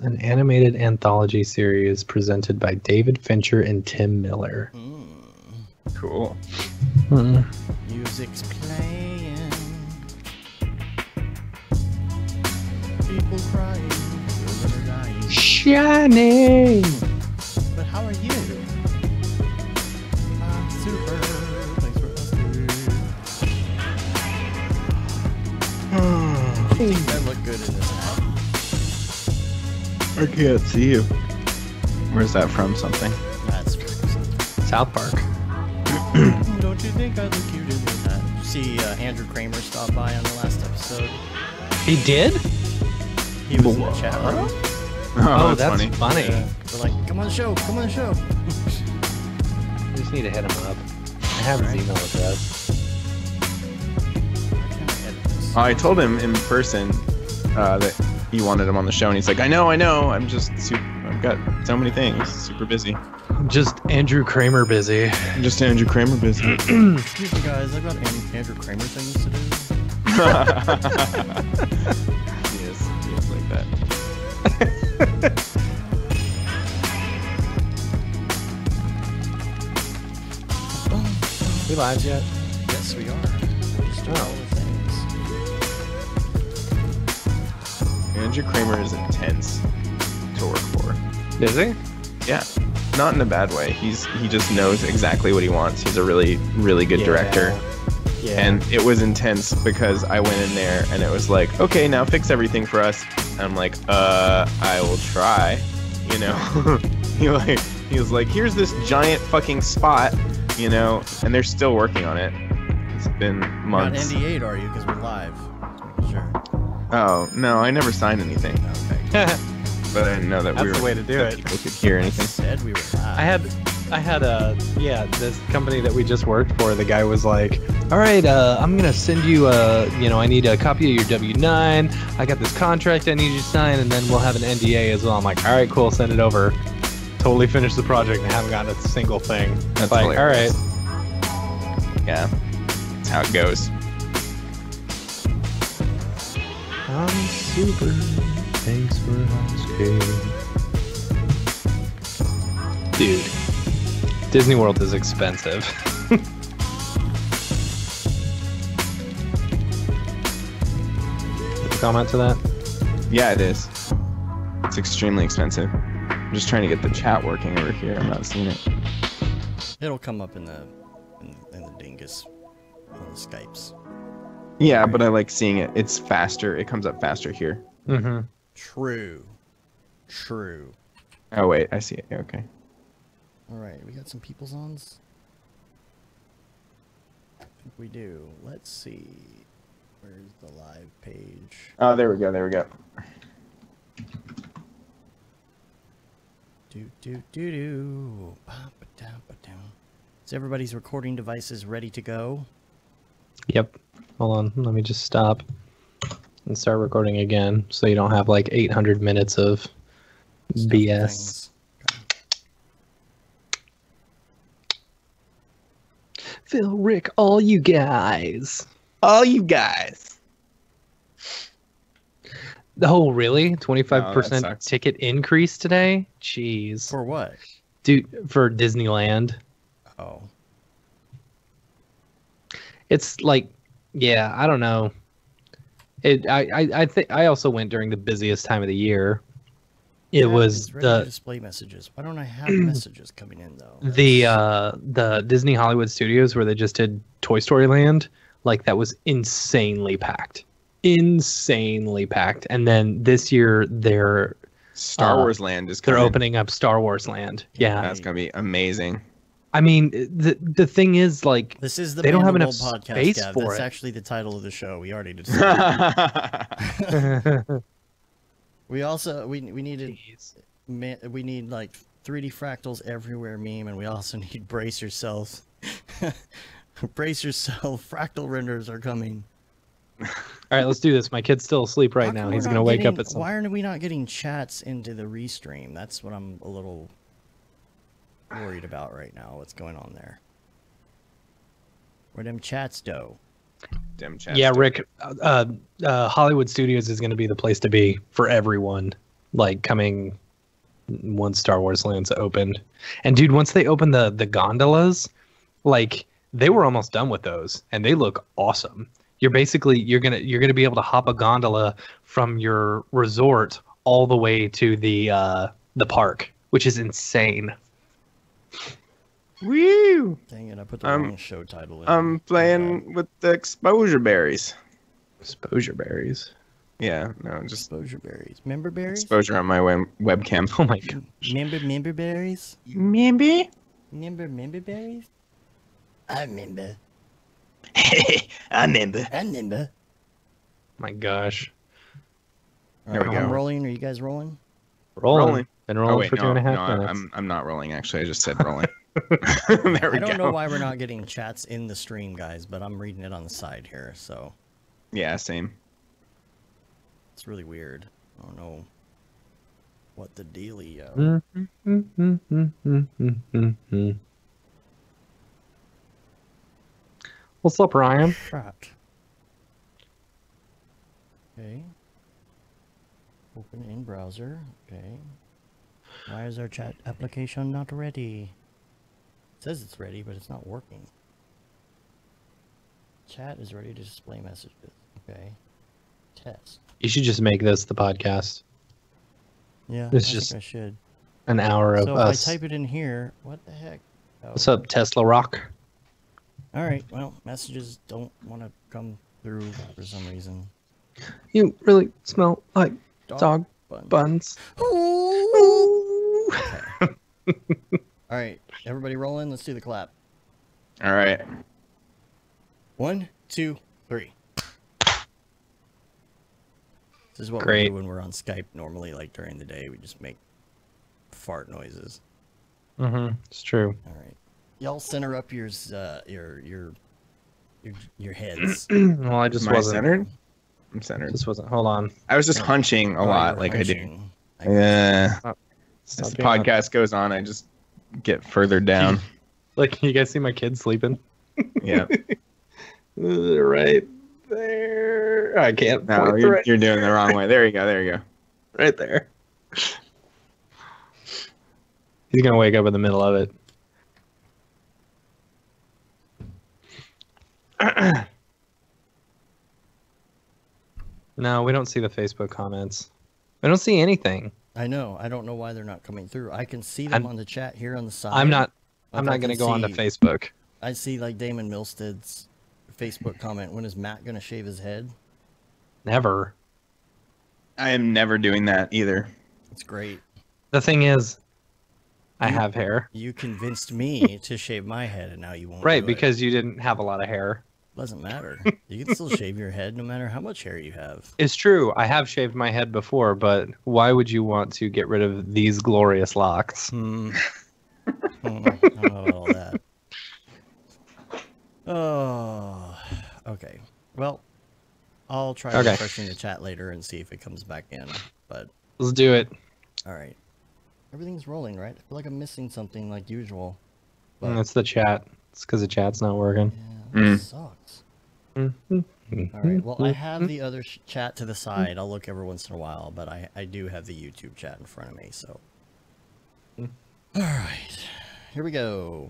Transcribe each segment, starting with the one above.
an animated anthology series presented by David Fincher and Tim Miller. Cool. Music's playing. People crying. Children are dying. Shining! But how are you? I'm super. Thanks for asking. I think that look good in this hat. I can't see you. Where's that from? Something? That's South Park. Don't you think I look cute in this hat? Did you see Andrew Kramer stop by on the last episode? He did? He was in the chat room. Oh, that's funny. Yeah. They're like, come on the show, come on the show. I just need to hit him up. I have his email address. I told him in person that he wanted him on the show, and he's like, I know. I'm just I've got so many things. Super busy. Just Andrew Kramer busy. Just Andrew Kramer busy. Excuse me, guys. I've got Andrew Kramer things to do. He is like that. We live yet? Yes, we are. We're just doing all the things. Andrew Kramer is intense to work for. Is he? Yeah. Not in a bad way. He just knows exactly what he wants. He's a really, really good director. Yeah. And it was intense because I went in there and it was like, okay, now fix everything for us. And I'm like, I will try. You know? he was like, here's this giant fucking spot, you know, and they're still working on it. It's been months. Not NDA'd, are you? Because we're live. Sure. Oh, no, I never signed anything. Okay. But I didn't know that That's the way to do it. people could hear anything. Said we were live. I had this company that we just worked for. The guy was like, all right, I'm going to send you I need a copy of your W-9. I got this contract I need you to sign, and then we'll have an NDA as well. I'm like, all right, cool, send it over. Totally finished the project and haven't gotten a single thing. That's like, hilarious. all right. Yeah. That's how it goes. I'm super. Thanks for asking. Dude, Disney World is expensive. Comment to that? Yeah, it is. It's extremely expensive. I'm just trying to get the chat working over here. I'm not seeing it. It'll come up in the dingus on the Skypes. Yeah, but I like seeing it. It's faster. It comes up faster here. Mm-hmm. True. Oh, wait. I see it. Okay. Alright, we got some people's ons? I think we do. Let's see. Where's the live page? Oh, there we go. There we go. Do. Is everybody's recording devices ready to go? Yep. Hold on. Let me just stop and start recording again so you don't have like 800 minutes of BS. Phil, Rick, all you guys. Oh, really? 25% ticket increase today? Jeez. For what? Dude, for Disneyland. Oh. It's like, yeah, I don't know. I think I also went during the busiest time of the year. It was ready to display messages. Why don't I have messages coming in though? The Disney Hollywood Studios where they just did Toy Story Land, like that was insanely packed. And then this year they're Star Wars Land is coming. They're opening up Star Wars Land. Yeah. That's going to be amazing. I mean, the thing is, like, this is the they don't have enough podcast, space Gav. for That's it. actually the title of the show. We already decided. We also we need like 3D fractals everywhere meme, and we also need brace yourself. Brace yourself. Fractal renders are coming. All right, let's do this. My kid's still asleep right now. He's gonna wake up at some. Why are we not getting chats into the restream? That's what I'm a little worried about right now. What's going on there? Where them chats go? Yeah, Rick. Hollywood Studios is going to be the place to be for everyone. like coming once Star Wars Lands opened. And dude, once they opened the gondolas, like they were almost done with those, and they look awesome. You're gonna be able to hop a gondola from your resort all the way to the park, which is insane. Woo! Dang it, I put the wrong show title in. I'm playing with the exposure berries. Exposure berries. Yeah, no, just Exposure berries. Member berries? exposure on my webcam. Oh my god. Member berries? Maybe? Member berries? I remember. I remember. I remember. My gosh. There we go. I'm rolling. Are you guys rolling? Rolling. Been rolling Oh wait, for no, 2.5 minutes. I'm not rolling. Actually, I just said rolling. There we go. I don't know why we're not getting chats in the stream, guys, but I'm reading it on the side here, so Yeah, same. it's really weird. I don't know what the dealio. What's up, Ryan? Shot. Okay. Open in browser. Okay. Why is our chat application not ready? It says it's ready, but it's not working. Chat is ready to display messages. Okay. Test. You should just make this the podcast. Yeah, It's I just think I should. an hour of So if us. I type it in here, what the heck? Oh. What's up, Tesla Rock? All right. Well, messages don't want to come through for some reason. You really smell like dog bun. buns. Okay. All right, everybody rolling. Let's do the clap. All right. 1, 2, 3. This is what we Great. do when we're on Skype normally, like during the day. We just make fart noises. Mm-hmm. It's true. All right. Y'all center up your heads. Well, I just Am I wasn't. centered? I'm centered. Just wasn't. Hold on. I was just hunching a Oh, lot, you're like I do. hunching. Yeah. Stop As the being a- podcast goes on, I just get further down. Look, you guys see my kids sleeping? Yeah. Right there. I can't. No, point you're, right you're doing the wrong way. There you go. There you go. right there. He's gonna wake up in the middle of it. No, we don't see the Facebook comments. We don't see anything. I know. I don't know why they're not coming through. I can see them on the chat here on the side. I'm not Like, going to go onto Facebook. I see like Damon Milstead's Facebook comment. When is Matt gonna shave his head? Never. I am never doing that either. It's great. The thing is, I have hair. You convinced me to shave my head, and now you won't. Right, do because you didn't have a lot of hair. Doesn't matter. You can still shave your head no matter how much hair you have. It's true. I have shaved my head before, but why would you want to get rid of these glorious locks? I don't know about all that. Oh, okay. Well, I'll try Okay. refreshing the chat later and see if it comes back in. But Let's do it. all right, everything's rolling, right? I feel like I'm missing something like usual. But It's the chat. It's because the chat's not working. yeah, that sucks. All right. Well, I have Mm-hmm. the other chat to the side. I'll look every once in a while, but I do have the YouTube chat in front of me. So, all right, here we go.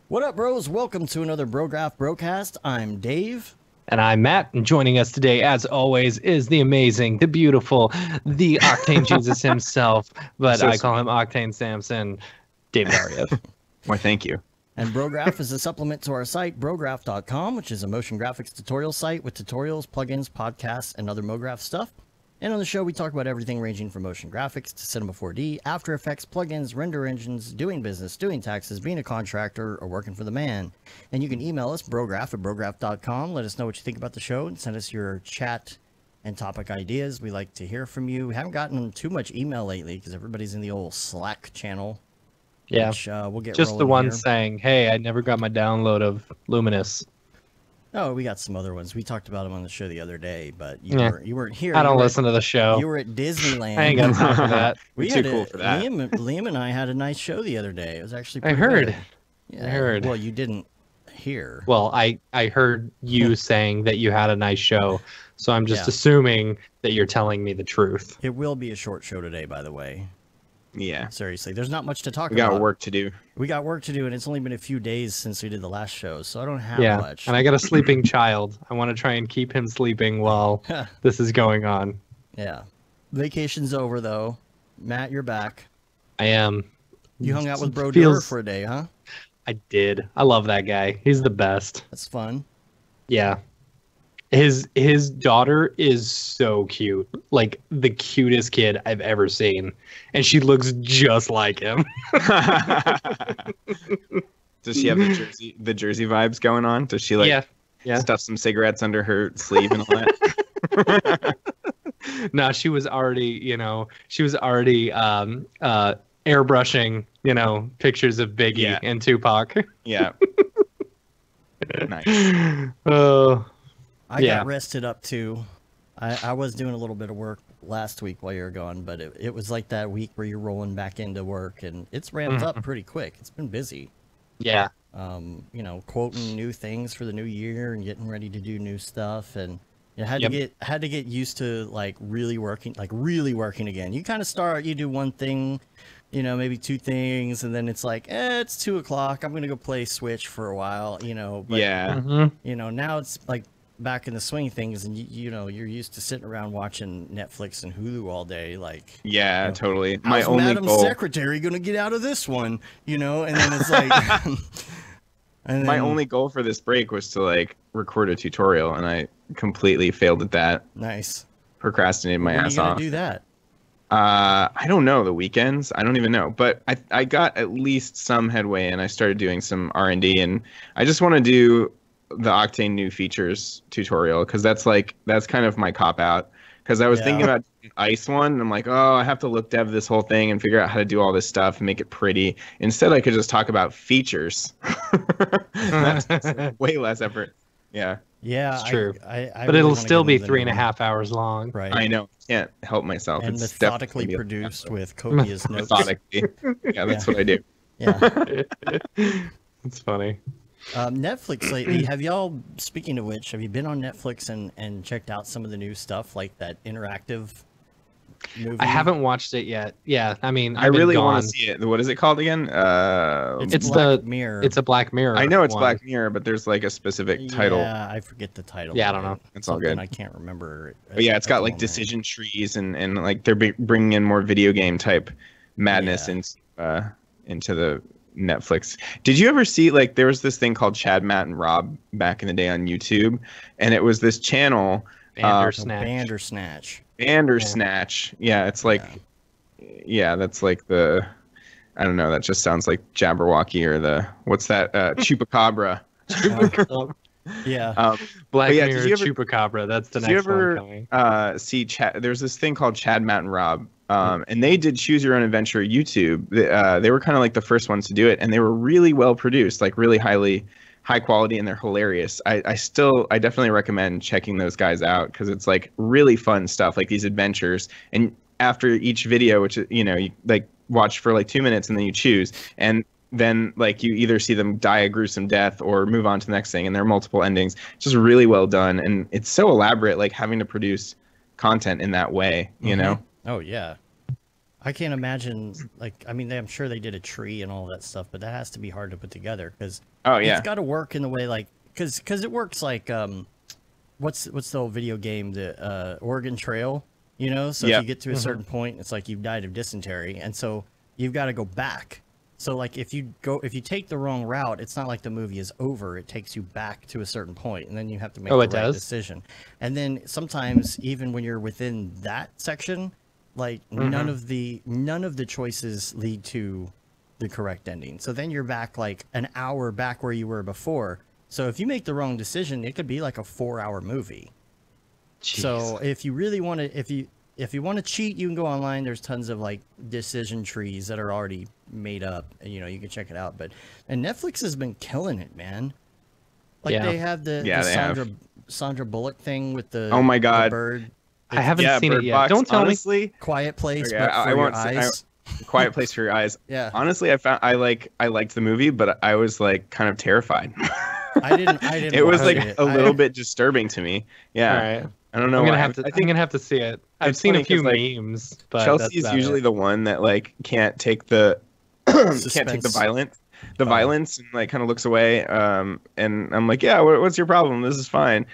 What up, bros? Welcome to another Brograph Broadcast. I'm Dave. And I'm Matt, and joining us today, as always, is the amazing, the beautiful, the Octane Jesus himself, but I call him Octane Samson, David Ariev. Why, thank you. And Brograph is a supplement to our site, brograph.com, which is a motion graphics tutorial site with tutorials, plugins, podcasts, and other MoGraph stuff. And on the show, we talk about everything ranging from motion graphics to Cinema 4D, After Effects, plugins, render engines, doing business, doing taxes, being a contractor, or working for the man. And you can email us, brograph@brograph.com. Let us know what you think about the show and send us your chat and topic ideas. We like to hear from you. We haven't gotten too much email lately because everybody's in the old Slack channel. Yeah, Which, we'll get just the rolling one here. saying, hey, I never got my download of Luminous. Oh, we got some other ones. We talked about them on the show the other day, but you Yeah. weren't here. I You don't were listen to the show. You were at Disneyland. I ain't got time for that. We We're had too cool for that. Liam and I had a nice show the other day. It was actually I pretty heard. good. Yeah. I heard. Well, you didn't hear. Well, I heard you saying that you had a nice show, So I'm just Yeah. assuming that you're telling me the truth. It will be a short show today, by the way. Yeah. Seriously, there's not much to talk We about. got work to do. We got work to do, and it's only been a few days since we did the last show, so I don't have Yeah, much. and I got a sleeping child. I want to try and keep him sleeping while this is going on. Yeah. Vacation's over, though. Matt, you're back. I am. You hung out with Bro Feels- for a day, huh? I did. I love that guy. He's the best. That's fun. Yeah. His daughter is so cute. Like the cutest kid I've ever seen. And she looks just like him. Does she have the Jersey vibes going on? Does she like yeah. stuff some cigarettes under her sleeve and all that? No, she was already, airbrushing, pictures of Biggie and Tupac. Yeah. Nice. Oh. I got rested up too. I was doing a little bit of work last week while you were gone, but it was like that week where you're rolling back into work, and it's ramped up pretty quick. It's been busy. Yeah. Quoting new things for the new year and getting ready to do new stuff, and you had to get used to like really working again. You kind of start, you do one thing, maybe two things, and then it's like, it's 2 o'clock. I'm gonna go play Switch for a while, But, now it's like back in the swing of things, and you're used to sitting around watching Netflix and Hulu all day, like. Yeah, totally. How's Madam Secretary gonna get out of this one? And then it's like. My only goal for this break was to like record a tutorial, and I completely failed at that. Nice. Procrastinated my ass off. When are you gonna do that? I don't know. The weekends? I don't even know. But I got at least some headway, and I started doing some R&D, and I just want to do the Octane new features tutorial, because that's kind of my cop out. Because I was thinking about doing Ice one, and I'm like, oh, I have to look dev this whole thing and figure out how to do all this stuff and make it pretty. Instead, I could just talk about features. That's way less effort. Yeah. Yeah, it's true. I but really it'll still be 3.5 hours long. Right. I know. Can't help myself. And it's methodically produced with copious notes. Methodically. Yeah, that's what I do. Yeah. It's funny. Netflix lately, speaking of which, have you been on Netflix and checked out some of the new stuff, like that interactive movie? I haven't watched it yet. Yeah, I mean, I really want to see it. What is it called again? It's Black Mirror. It's a Black Mirror. I know it's Black Mirror, but there's like a specific title. Yeah, I forget the title. Yeah, I don't know. It's all good. I can't remember. But yeah, it's got like decision trees and like they're bringing in more video game type madness into the Netflix. Did you ever see, like, there was this thing called Chad, Matt, and Rob back in the day on YouTube, and it was this channel Bandersnatch. Bandersnatch. Yeah, it's like that's like the, I don't know, that just sounds like Jabberwocky or the, what's that, Chupacabra. Yeah. Black Mirror Chupacabra. That's the next one coming. See there's this thing called Chad, Matt, and Rob. And they did Choose Your Own Adventure YouTube. They were kind of like the first ones to do it, and they were really well produced, like really high quality, and they're hilarious. I definitely recommend checking those guys out, because it's like really fun stuff, like these adventures. And after each video, which you like watch for like 2 minutes, and then you choose, and then like you either see them die a gruesome death or move on to the next thing, and there are multiple endings. It's just really well done, and it's so elaborate, like having to produce content in that way, you know. Oh yeah, I can't imagine. Like, I mean, I'm sure they did a tree and all that stuff, but that has to be hard to put together, because it's got to work in the way, like, because it works like what's the old video game, the Oregon Trail, So if you get to a certain point, it's like you've died of dysentery, and so you've got to go back. So like if you take the wrong route, it's not like the movie is over. It takes you back to a certain point, and then you have to make the right decision. And then sometimes even when you're within that section, like none of the choices lead to the correct ending. So then you're back like an hour back where you were before. So if you make the wrong decision, it could be like a 4-hour movie. Jeez. So if you really want to, if you want to cheat, you can go online. There's tons of like decision trees that are already made up, and you can check it out. And Netflix has been killing it, man. Like they have the Sandra Bullock thing with the oh my god the bird. I haven't seen it yet. Box, Don't tell honestly, me. Quiet Place, but for your eyes. Quiet Place for Your Eyes. Yeah. Honestly, I liked the movie, but I was like kind of terrified. I didn't. It was like a little bit disturbing to me. Yeah. All right. I don't know. I'm gonna why. have to. I I'm think gonna have to see it. I've it's seen funny a few 'cause, like, memes, but Chelsea is that's about usually it. the one that like can't take the can't take the Suspense. violence, and like kind of looks away. And I'm like, yeah, what's your problem? This is fine.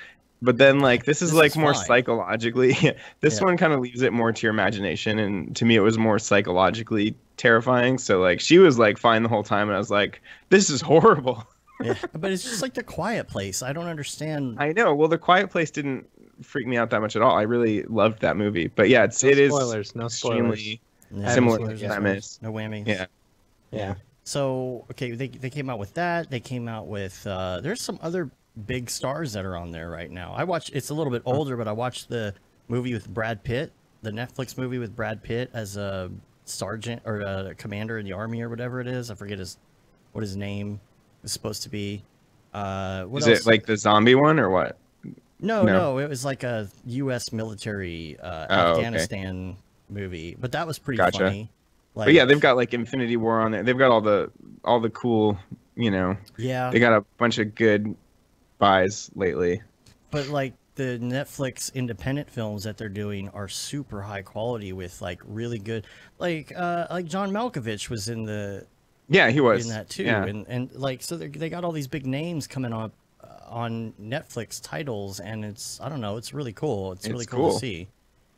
But then like this is This like is more fine. psychologically. This Yeah. one kind of leaves it more to your imagination, and to me it was more psychologically terrifying. So like she was like fine the whole time, and I was like, this is horrible. Yeah, but it's just like The Quiet Place. I don't understand. I know. Well, The Quiet Place didn't freak me out that much at all. I really loved that movie. But yeah, No it is spoilers. No spoilers. extremely Yeah, similar no spoilers, no premise. spoilers, no whammies. Yeah. Yeah. So okay, they came out with that. They came out with there's some other big stars that are on there right now. I watched. It's a little bit older, but I watched the movie with Brad Pitt, the Netflix movie with Brad Pitt as a sergeant or a commander in the army or whatever it is. I forget what his name is supposed to be. What Is else? it like the zombie one or what? No, it was like a U.S. military Afghanistan movie, but that was pretty Gotcha. funny. Like, But yeah, they've got like Infinity War on there. They've got all the cool, yeah, they got a bunch of good buys lately. but like the Netflix independent films that they're doing are super high quality with like really good, like John Malkovich was in Yeah, he was. in that too, Yeah. and like so they got all these big names coming up on Netflix titles, and I don't know, it's really cool. It's really cool to see.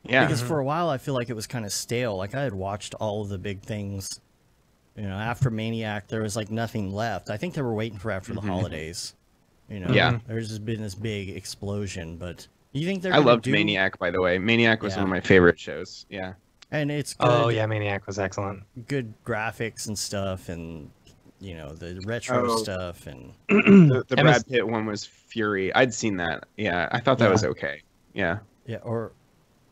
Yeah. Because for a while, I feel like it was kind of stale. Like I had watched all of the big things, after Maniac, there was like nothing left. I think they were waiting for after the holidays. Yeah. There's just been this big explosion. But you think they're? I gonna loved do... Maniac, by the way. Maniac was Yeah. one of my favorite shows. Yeah. and it's good, Oh yeah, Maniac was excellent. good graphics and stuff, and the retro stuff, and The MS Brad Pitt one was Fury. I'd seen that. Yeah, I thought that Yeah. was okay. Yeah. yeah, or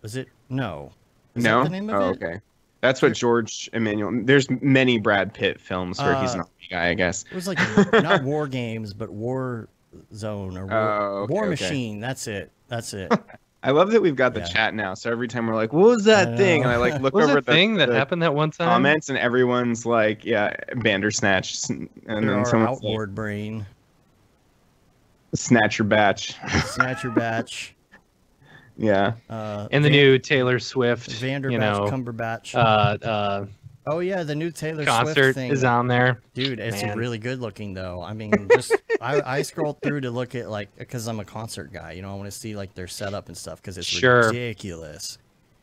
was it no? Is No? that the name of Oh, it? okay. That's what George Emmanuel. There's many Brad Pitt films where he's an army guy, I guess. It was like not War Games, but War Zone or War, Oh, okay, War okay. Machine. That's it. I love that we've got the Yeah. chat now. So every time we're like, "What was that I thing?" know. and I like look What was over that thing that the happened that one time? comments, and everyone's like, "Yeah, Bandersnatch," and You're then our someone's like, outward brain. "Snatch your batch." Snatch your batch. Yeah. And the new Taylor Swift, Vanderbatch, Cumberbatch. Oh yeah, the new Taylor Swift concert thing. is on there. Dude, it's Man. really good looking though. I mean, just I scrolled through to look at because I'm a concert guy. I want to see like their setup and stuff because it's Sure. ridiculous.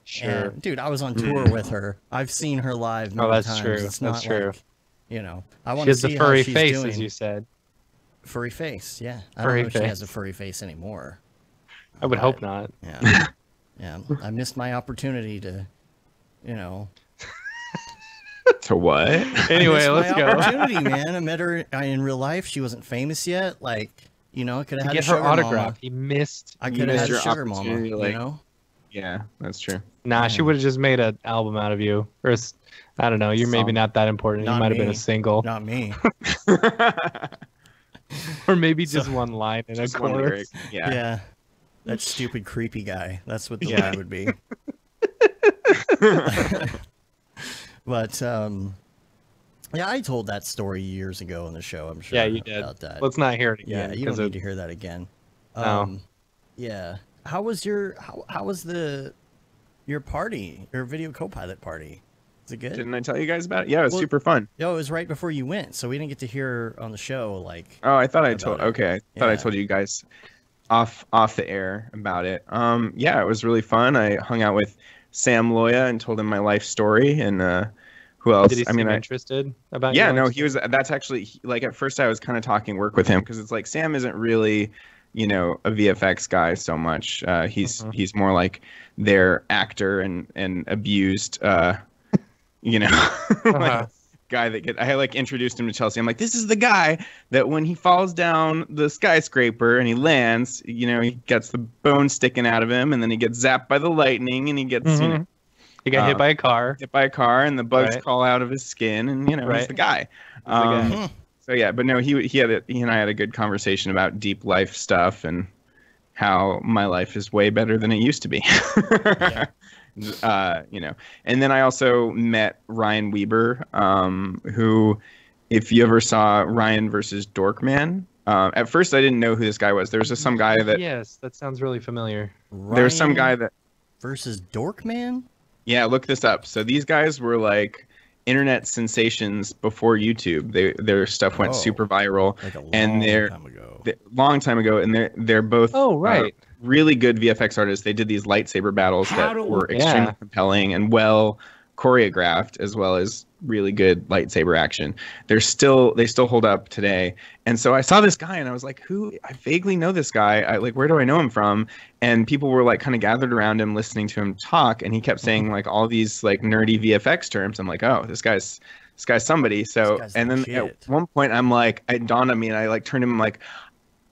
Sure. And, dude, I was on tour with her. I've seen her live many that's times. true. It's That's not true. like, I want She to has see the how furry she's face, doing. as you said. Furry face, yeah. I Furry don't know if she face. has a furry face anymore. I would hope not. Yeah. Yeah. I missed my opportunity to, To what? Anyway, I let's missed my go. opportunity, man. I met her in real life. She wasn't famous yet. Like, I could have had Get a her sugar autograph. mama. He missed. I You could have missed had a your sugar mama, opportunity, like- Yeah, that's true. Nah, she would have just made an album out of you, or I don't know. You're maybe Song. not that important. Not You might have been me. a single, Not me. or maybe just one line in Just a one chorus. lyric. Yeah. Yeah. That stupid, creepy guy. That's what the Yeah. line would be. But, yeah, I told that story years ago on the show, I'm sure. Yeah, you did. About that. Let's not hear it again. Yeah, you don't 'cause need to hear that again. No. Yeah. How was how was your party, your video co-pilot party? Is it good? Didn't I tell you guys about it? Yeah, it was Well- super fun. Yo, it was right before you went, so we didn't get to hear on the show like Oh, I thought I about told. it. Okay, I thought I Yeah. told you guys off the air about it. Yeah, it was really fun. I hung out with Sam Loya and told him my life story, and who else? Did he I mean, seem interested about? yeah, your no, life he was. That's actually like at first I was kind of talking work with him because it's like Sam isn't really, a VFX guy so much. He's more like their actor and abused, like, guy that I like introduced him to Chelsea. I'm like, this is the guy that when he falls down the skyscraper and he lands, he gets the bone sticking out of him, and then he gets zapped by the lightning, and he gets Mhm. He got hit by a car. hit by a car, and the bugs Right. crawl out of his skin, and he's Right. the guy. the guy. So yeah, but no, he and I had a good conversation about deep life stuff and how my life is way better than it used to be. And then I also met Ryan Weber, who, if you ever saw Ryan versus Dorkman, At first, I didn't know who this guy was. There was just some guy that Yes, that sounds really familiar. there was some guy that versus Dorkman. yeah, look this up. So these guys were like internet sensations before YouTube. Their stuff went super viral, like a long and time ago. Long time ago, and they're both really good VFX artists. They did these lightsaber battles that were extremely compelling and well choreographed, as well as really good lightsaber action. They still hold up today. And so I saw this guy and I was like, I vaguely know this guy. Where do I know him from? And people were like kind of gathered around him listening to him talk, and he kept saying like all these like nerdy VFX terms. I'm like, oh, this guy's somebody. So and then at one point it dawned on me, and I like turned to him like,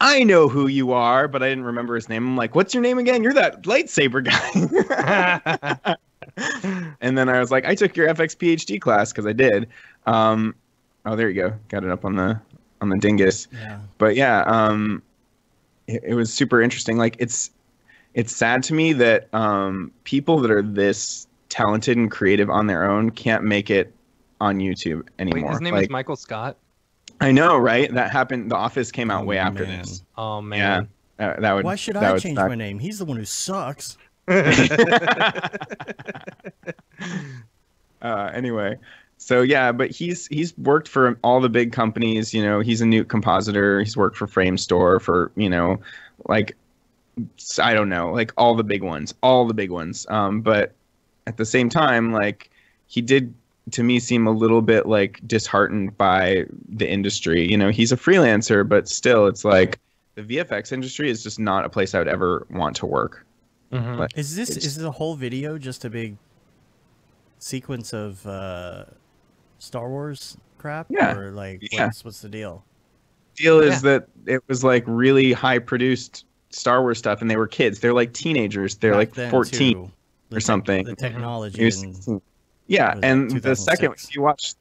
I know who you are, but I didn't remember his name. I'm like, what's your name again? You're that lightsaber guy. And then I was like, I took your FX PhD class, because I did. Oh, there you go. Got it up on the dingus. Yeah. But yeah, it was super interesting. Like it's sad to me that people that are this talented and creative on their own can't make it on YouTube anymore. Wait, his name is Michael Scott? I know, right? That happened. The Office came out way after this. Oh man. Yeah. That would. Why should I change my name? He's the one who sucks. Anyway, so yeah, but he's worked for all the big companies. You know, he's a Newt compositor. He's worked for Framestore, for like I don't know, like all the big ones. But at the same time, like he did, to me, seem a little bit like disheartened by the industry. You know, he's a freelancer, but still, it's like the VFX industry is just not a place I would ever want to work. Mm-hmm. Like, is the whole video just a big sequence of Star Wars crap? Yeah. Or like what's the deal? Deal is that it was like really high produced Star Wars stuff, and they were kids. They're like teenagers. They're like 14 or something. The technology. Yeah, and the second,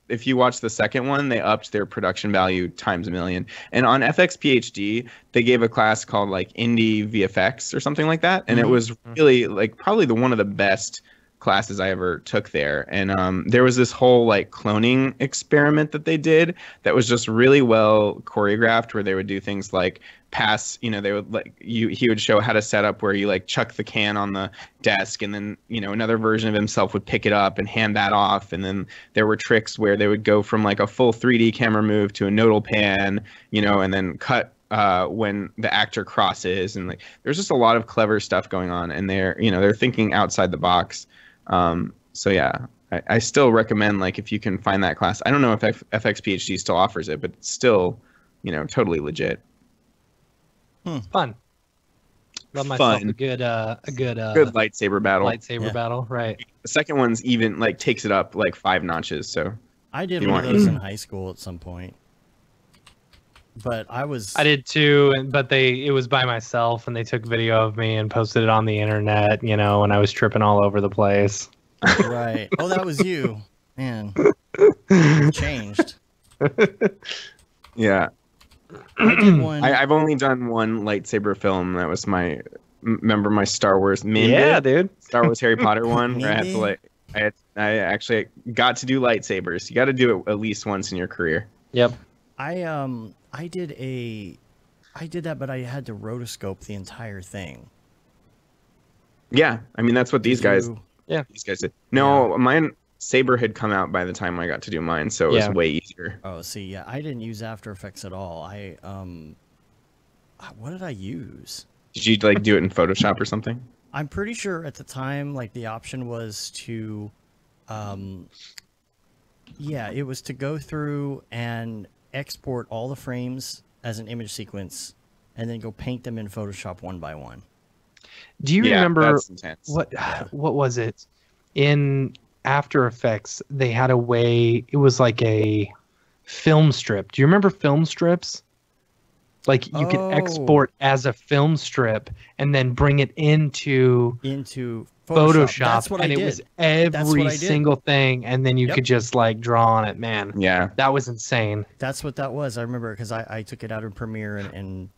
if you watch the second one, they upped their production value times a million. And on FX PhD, they gave a class called like Indie VFX or something like that, and it was really like probably one of the best classes I ever took there. And there was this whole like cloning experiment that they did that was just really well choreographed, where they would do things like pass, they would like he would show how to set up where you like chuck the can on the desk, and then another version of himself would pick it up and hand that off. And then there were tricks where they would go from like a full 3D camera move to a nodal pan, and then cut when the actor crosses. And like there's just a lot of clever stuff going on, and they're thinking outside the box. So yeah, I still recommend, like, if you can find that class. I don't know if FX PhD still offers it, but it's still totally legit. Fun. Love myself a good lightsaber battle. Battle, right? The second one's even like takes it up like 5 notches. So I did one of those in high school at some point, but I did too, but it was by myself, and they took video of me and posted it on the internet. When I was tripping all over the place. Right. Oh, that was you, man. You changed. Yeah. I did one. I've only done one lightsaber film. That was remember my Star Wars dude. Star Wars Harry Potter one, where I had to I actually got to do lightsabers. You got to do it at least once in your career. Yep. I did that, but I had to rotoscope the entire thing. Yeah, I mean that's what these guys did. No, mine Saber had come out by the time I got to do mine, so it was way easier. Oh, see, yeah, I didn't use After Effects at all. What did I use? Did you like do it in Photoshop or something? I'm pretty sure at the time, like, the option was to, it was to go through and export all the frames as an image sequence, and then go paint them in Photoshop one by one. Do you remember what was it in After Effects? They had a way. It was like a film strip. Do you remember film strips? Like you could export as a film strip and then bring it into Photoshop. That's what I did. It was every single thing, and then you could just like draw on it. Man, yeah, that was insane. That's what that was. I remember because I took it out in Premiere, and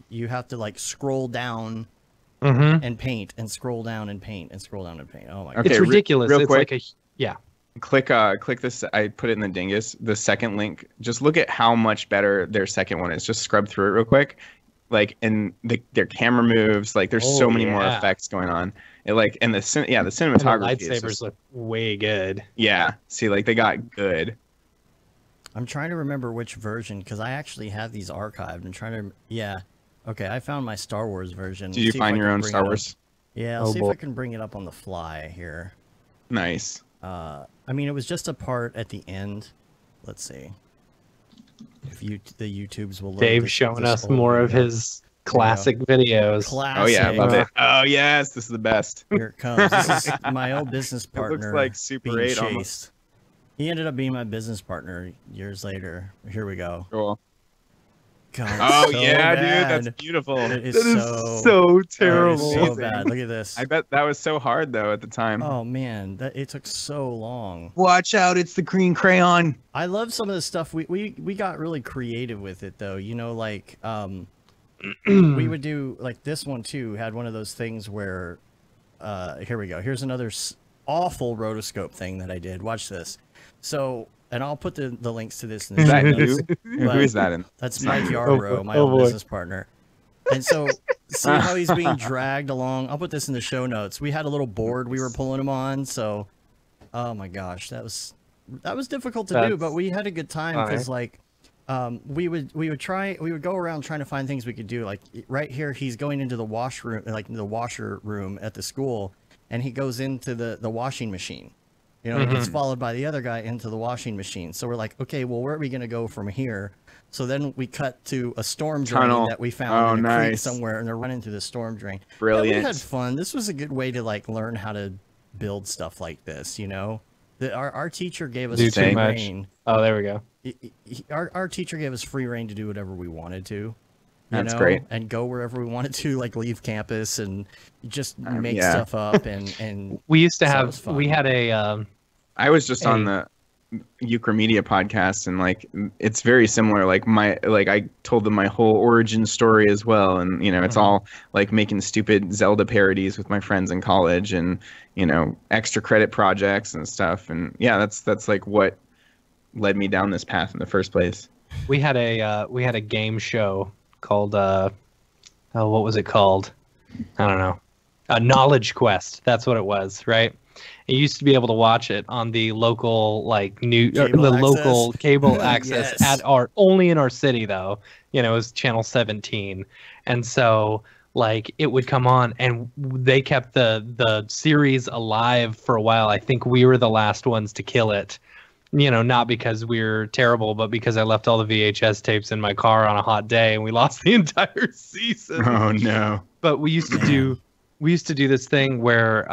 you have to like scroll down and paint, and scroll down and paint, and scroll down and paint. Oh my god, it's ridiculous. Real it's quick. like click this. I put it in the dingus. The second link. Just look at how much better their second one is. Just scrub through it real quick. Like, and their camera moves. Like, there's so many more effects going on. It like, and the cinematography. And the lightsabers look way good. Yeah. See, like they got good. I'm trying to remember which version because I actually have these archived. I'm trying to. Yeah. Okay, I found my Star Wars version. Did you find your own Star Wars? Yeah, I'll see if I can bring it up on the fly here. Nice. I mean, it was just a part at the end. Let's see. If the YouTubes will load Dave showing us more of his classic videos. Classic. Oh yeah, love it. Oh yes, this is the best. Here it comes. This is my old business partner. It looks like Super being 8 chased. almost. He ended up being my business partner years later. Here we go. Cool. God, oh so yeah, bad. dude, that's beautiful. It is that is so terrible. So bad. Look at this. I bet that was so hard though at the time. Oh man, it took so long. Watch out, it's the green crayon. I love some of the stuff we got really creative with it though. You know, like we would do like this one too. Had one of those things where here we go. Here's another awful rotoscope thing that I did. Watch this. So. And I'll put the links to this in the show notes. Who is that in? That's Mike Yarbrough, my old business partner. And so, see how he's being dragged along? I'll put this in the show notes. We had a little board we were pulling him on, so... Oh my gosh, that was difficult to do, but we had a good time, because, like, we would go around trying to find things we could do. Like, right here, he's going into the washroom, like, the washer room at the school, and he goes into the washing machine. You know, it gets followed by the other guy into the washing machine. So we're like, okay, well, where are we going to go from here? So then we cut to a storm drain that we found in a creek somewhere, and they're running through the storm drain. Brilliant. Yeah, we had fun. This was a good way to, like, learn how to build stuff like this, you know? Our teacher gave us free reign. Oh, there we go. Our teacher gave us free reign to do whatever we wanted to. That's great. And go wherever we wanted to, like leave campus and just make stuff up. And we used to have, we had a... I was just on the Euchre Media podcast, and like it's very similar. Like I told them my whole origin story as well, and you know it's all like making stupid Zelda parodies with my friends in college, and you know extra credit projects and stuff. And yeah, that's like what led me down this path in the first place. We had a game show called what was it called? I don't know. Knowledge Quest. That's what it was, right? You used to be able to watch it on the local local cable access only in our city though. You know, it was channel 17. And so like it would come on and they kept the series alive for a while. I think we were the last ones to kill it. You know, not because we're terrible, but because I left all the VHS tapes in my car on a hot day and we lost the entire season. Oh no. But we used to do this thing where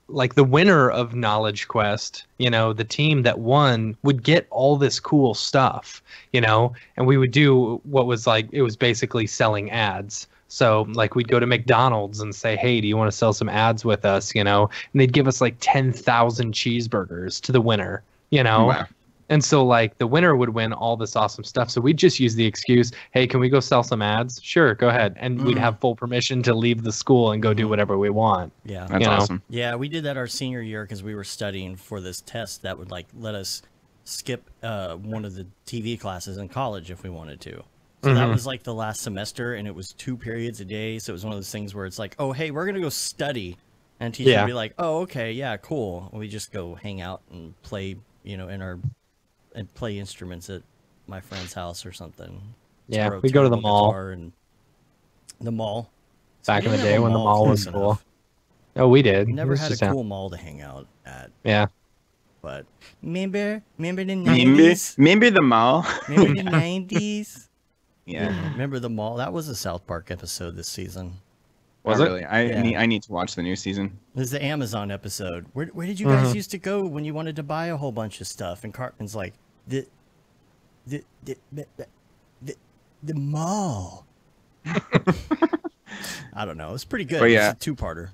like the winner of Knowledge Quest, you know, the team that won would get all this cool stuff, you know, and we would do what was like, it was basically selling ads. So like we'd go to McDonald's and say, hey, do you want to sell some ads with us, you know, and they'd give us like 10,000 cheeseburgers to the winner, you know. Wow. And so like the winner would win all this awesome stuff. So we'd just use the excuse, hey, can we go sell some ads? Sure, go ahead. And we'd have full permission to leave the school and go do whatever we want. Yeah. That's awesome. Yeah, we did that our senior year because we were studying for this test that would like let us skip one of the TV classes in college if we wanted to. So that was like the last semester, and it was 2 periods a day. So it was one of those things where it's like, oh, hey, we're going to go study. And teacher would be like, oh, okay, yeah, cool. And we just go hang out and play, you know, and play instruments at my friend's house or something. Yeah, we go to the mall. And the mall. Back in the day when the mall was cool. Oh, we did. We never had a cool mall to hang out at. Yeah. But remember the 90s? Remember the mall? Remember the 90s? Yeah. Remember the mall? That was a South Park episode this season. Was it? Really? I need to watch the new season. This is the Amazon episode. Where did you guys used to go when you wanted to buy a whole bunch of stuff? And Cartman's like, the mall. I don't know. It's pretty good. But yeah, it's a 2-parter.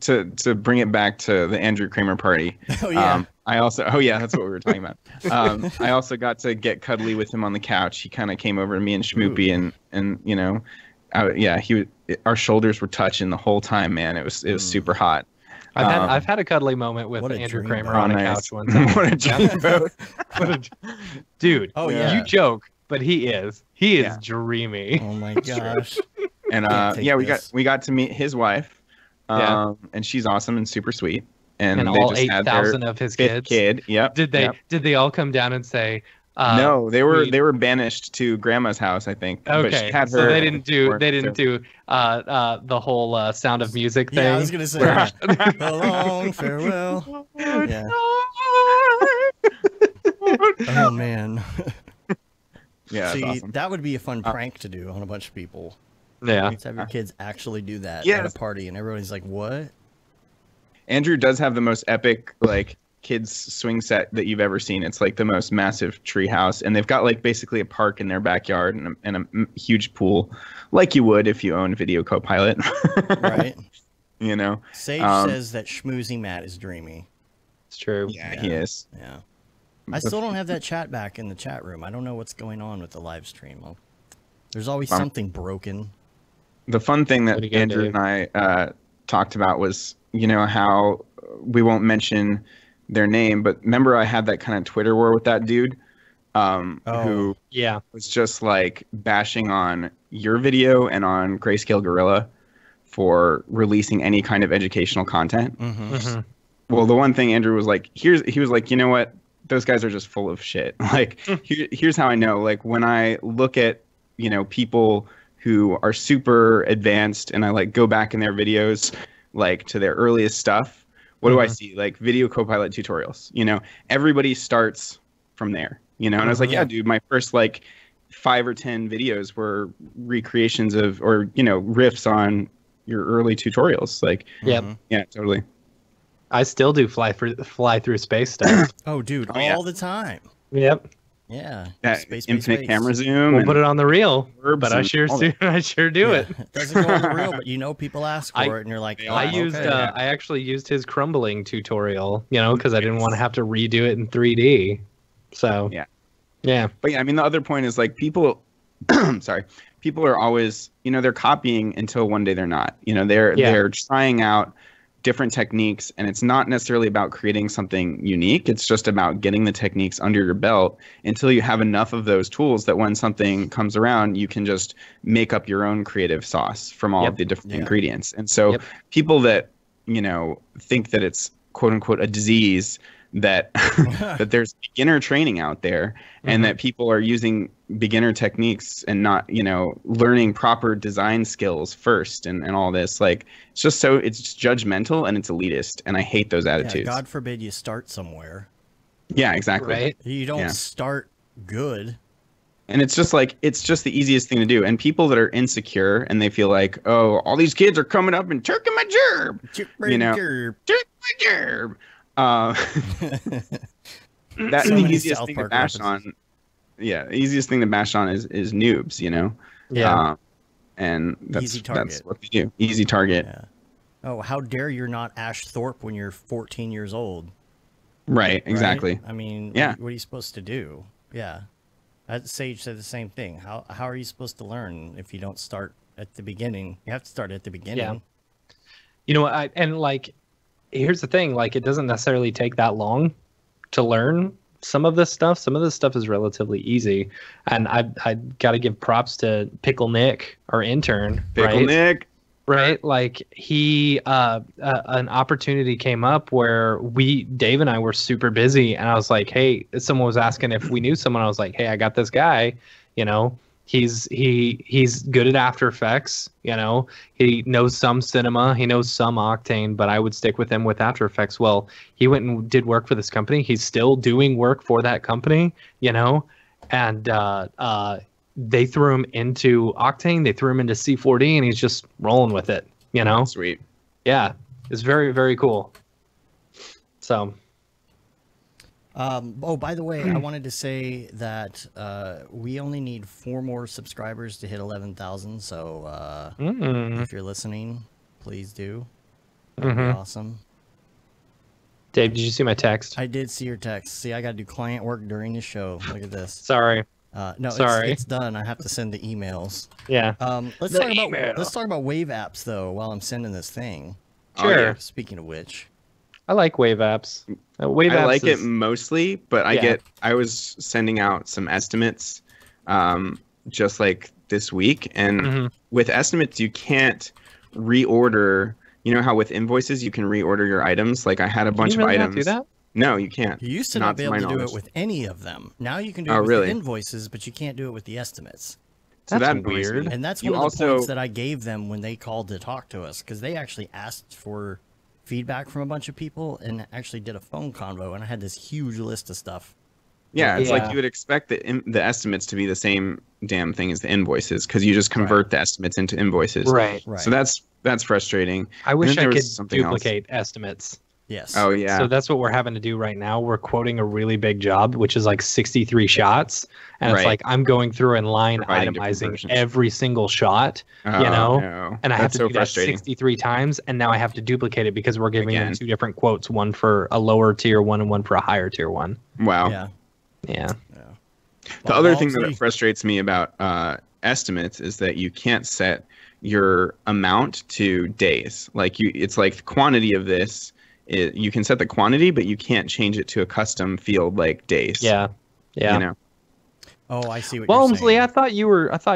To bring it back to the Andrew Kramer party. Oh yeah. That's what we were talking about. I also got to get cuddly with him on the couch. He kind of came over to me and Schmoopy, and you know, our shoulders were touching the whole time, man. It was super hot. I've had a cuddly moment with What a Andrew dream Kramer boat. on a nice. couch one time. What a dream boat. Dude, Oh, yeah. you joke, but he is Yeah. dreamy. Oh my gosh. And Can't take yeah, this. we got to meet his wife. Yeah. And she's awesome and super sweet. And And they all just had their 8,000 of his fifth kids. kid. Yep. Did they all come down and say? No, they were banished to grandma's house, I think. But Okay, she had so her they didn't do work, the whole Sound of Music thing. Yeah, I was gonna say a long farewell. Yeah. Oh man. Yeah, See, that's awesome. that would be a fun prank to do on a bunch of people. Yeah. Let's have your kids actually do that at Yes. a party, and everybody's like, "What?" Andrew does have the most epic like kids swing set that you've ever seen. It's like the most massive tree house, and they've got like basically a park in their backyard and a huge pool, like you would if you own Video Copilot. Right? You know. Sage says that Schmoozy Matt is dreamy. It's true. Yeah, he is. Yeah. I still don't have that chat back in the chat room. I don't know what's going on with the live stream. There's always something broken. The fun thing that What are you gonna Andrew do? and I talked about was, you know, how we won't mention their name, but remember I had that kind of Twitter war with that dude who Yeah. was just like bashing on your video and on Grayscale Gorilla for releasing any kind of educational content. Mhm. Well, the one thing Andrew was like, he was like, you know what? Those guys are just full of shit. Like, here's how I know. Like, when I look at, you know, people who are super advanced and I like go back in their videos, like to their earliest stuff, what do I see? Like Video Copilot tutorials, you know, everybody starts from there, you know? And I was like, yeah, dude, my first like 5 or 10 videos were recreations of, or, you know, riffs on your early tutorials. Like, Yep. yeah, totally. I still do fly through space stuff. Oh, dude, Oh, yeah. all the time. Yep. Yeah. That Space, infinite space. camera zoom. We'll and put it on the reel, verbs but I and sure all do. that. I sure do it. It doesn't go on the real, but you know people ask for it, and you're like, oh, I used. okay. I actually used his crumbling tutorial. You know, because I didn't want to have to redo it in 3D. So. Yeah. Yeah. But yeah, I mean, the other point is like people, sorry, people are always, you know, they're copying until one day they're not. You know, they're trying out different techniques, and it's not necessarily about creating something unique. It's just about getting the techniques under your belt until you have enough of those tools that when something comes around, you can just make up your own creative sauce from all of the different ingredients. And so people that, you know, think that it's quote unquote a disease, that that there's beginner training out there and that people are using beginner techniques and not, you know, learning proper design skills first and all this, like it's just judgmental and it's elitist, and I hate those attitudes. God forbid you start somewhere. Yeah, exactly. Right. You don't start good. And it's just like, it's just the easiest thing to do. And people that are insecure and they feel like, oh, all these kids are coming up and turking my gerb, you know, turking my gerb. That's the easiest thing to bash on. Yeah, the easiest thing to bash on is noobs, you know. Yeah. And that's Easy target. that's what they do. Easy target. Yeah. Oh, how dare you're not Ash Thorpe when you're 14 years old? Right. Exactly. Right? I mean, Yeah. what are you supposed to do? Yeah. Sage said the same thing. How are you supposed to learn if you don't start at the beginning? You have to start at the beginning. Yeah. You know, and like, here's the thing, like, it doesn't necessarily take that long to learn some of this stuff. Some of this stuff is relatively easy, and I got to give props to Pickle Nick, our intern. Pickle Nick. Right, like he, an opportunity came up where Dave and I were super busy, and I was like, hey, someone was asking if we knew someone. I was like, hey, I got this guy, you know. He's good at After Effects, you know. He knows some cinema, he knows some Octane, but I would stick with him with After Effects. Well, he went and did work for this company. He's still doing work for that company, you know, and they threw him into Octane, they threw him into C4D, and he's just rolling with it, you know. Sweet. Yeah, it's very, very cool. So. Oh, by the way, I wanted to say that we only need 4 more subscribers to hit 11,000. So if you're listening, please do. That'd be awesome. Dave, did you see my text? I did see your text. See, I got to do client work during the show. Look at this. Sorry. No, Sorry. it's done. I have to send the emails. Yeah. Let's talk about wave apps though. While I'm sending this thing. Sure. Speaking of which, I like Wave apps. Wave I apps like is, it mostly, but I was sending out some estimates just like this week, and with estimates you can't reorder. You know how with invoices you can reorder your items? Like I had a bunch Can you really of not items. do that? No, you can't. you used to not be able my to do knowledge. it with any of them. Now you can do it Oh, with really? the invoices, but you can't do it with the estimates. So That's that annoys weird. me. And that's You one of the also- points that I gave them when they called to talk to us, because they actually asked for feedback from a bunch of people and actually did a phone convo, and I had this huge list of stuff. Yeah, it's like Yeah. you would expect the estimates to be the same damn thing as the invoices because you just convert the estimates into invoices. Right. Right. So that's frustrating. I And wish then I there was could something else. duplicate estimates. Yes. Oh yeah. So that's what we're having to do right now. We're quoting a really big job, which is like 63 shots. And it's Right. like I'm going through and line Providing different itemizing versions. every single shot, Oh, no. and I have That's to so do that frustrating. 63 times. And now I have to duplicate it because we're giving them Again. 2 different quotes, one for a lower tier one and one for a higher tier one. Wow. Yeah. Yeah. The other thing that frustrates me about estimates is that you can't set your amount to days. Like it's like the quantity of this. You can set the quantity, but you can't change it to a custom field like days. Yeah. Yeah. You know. Oh, I see what you're Walmsley, saying. I thought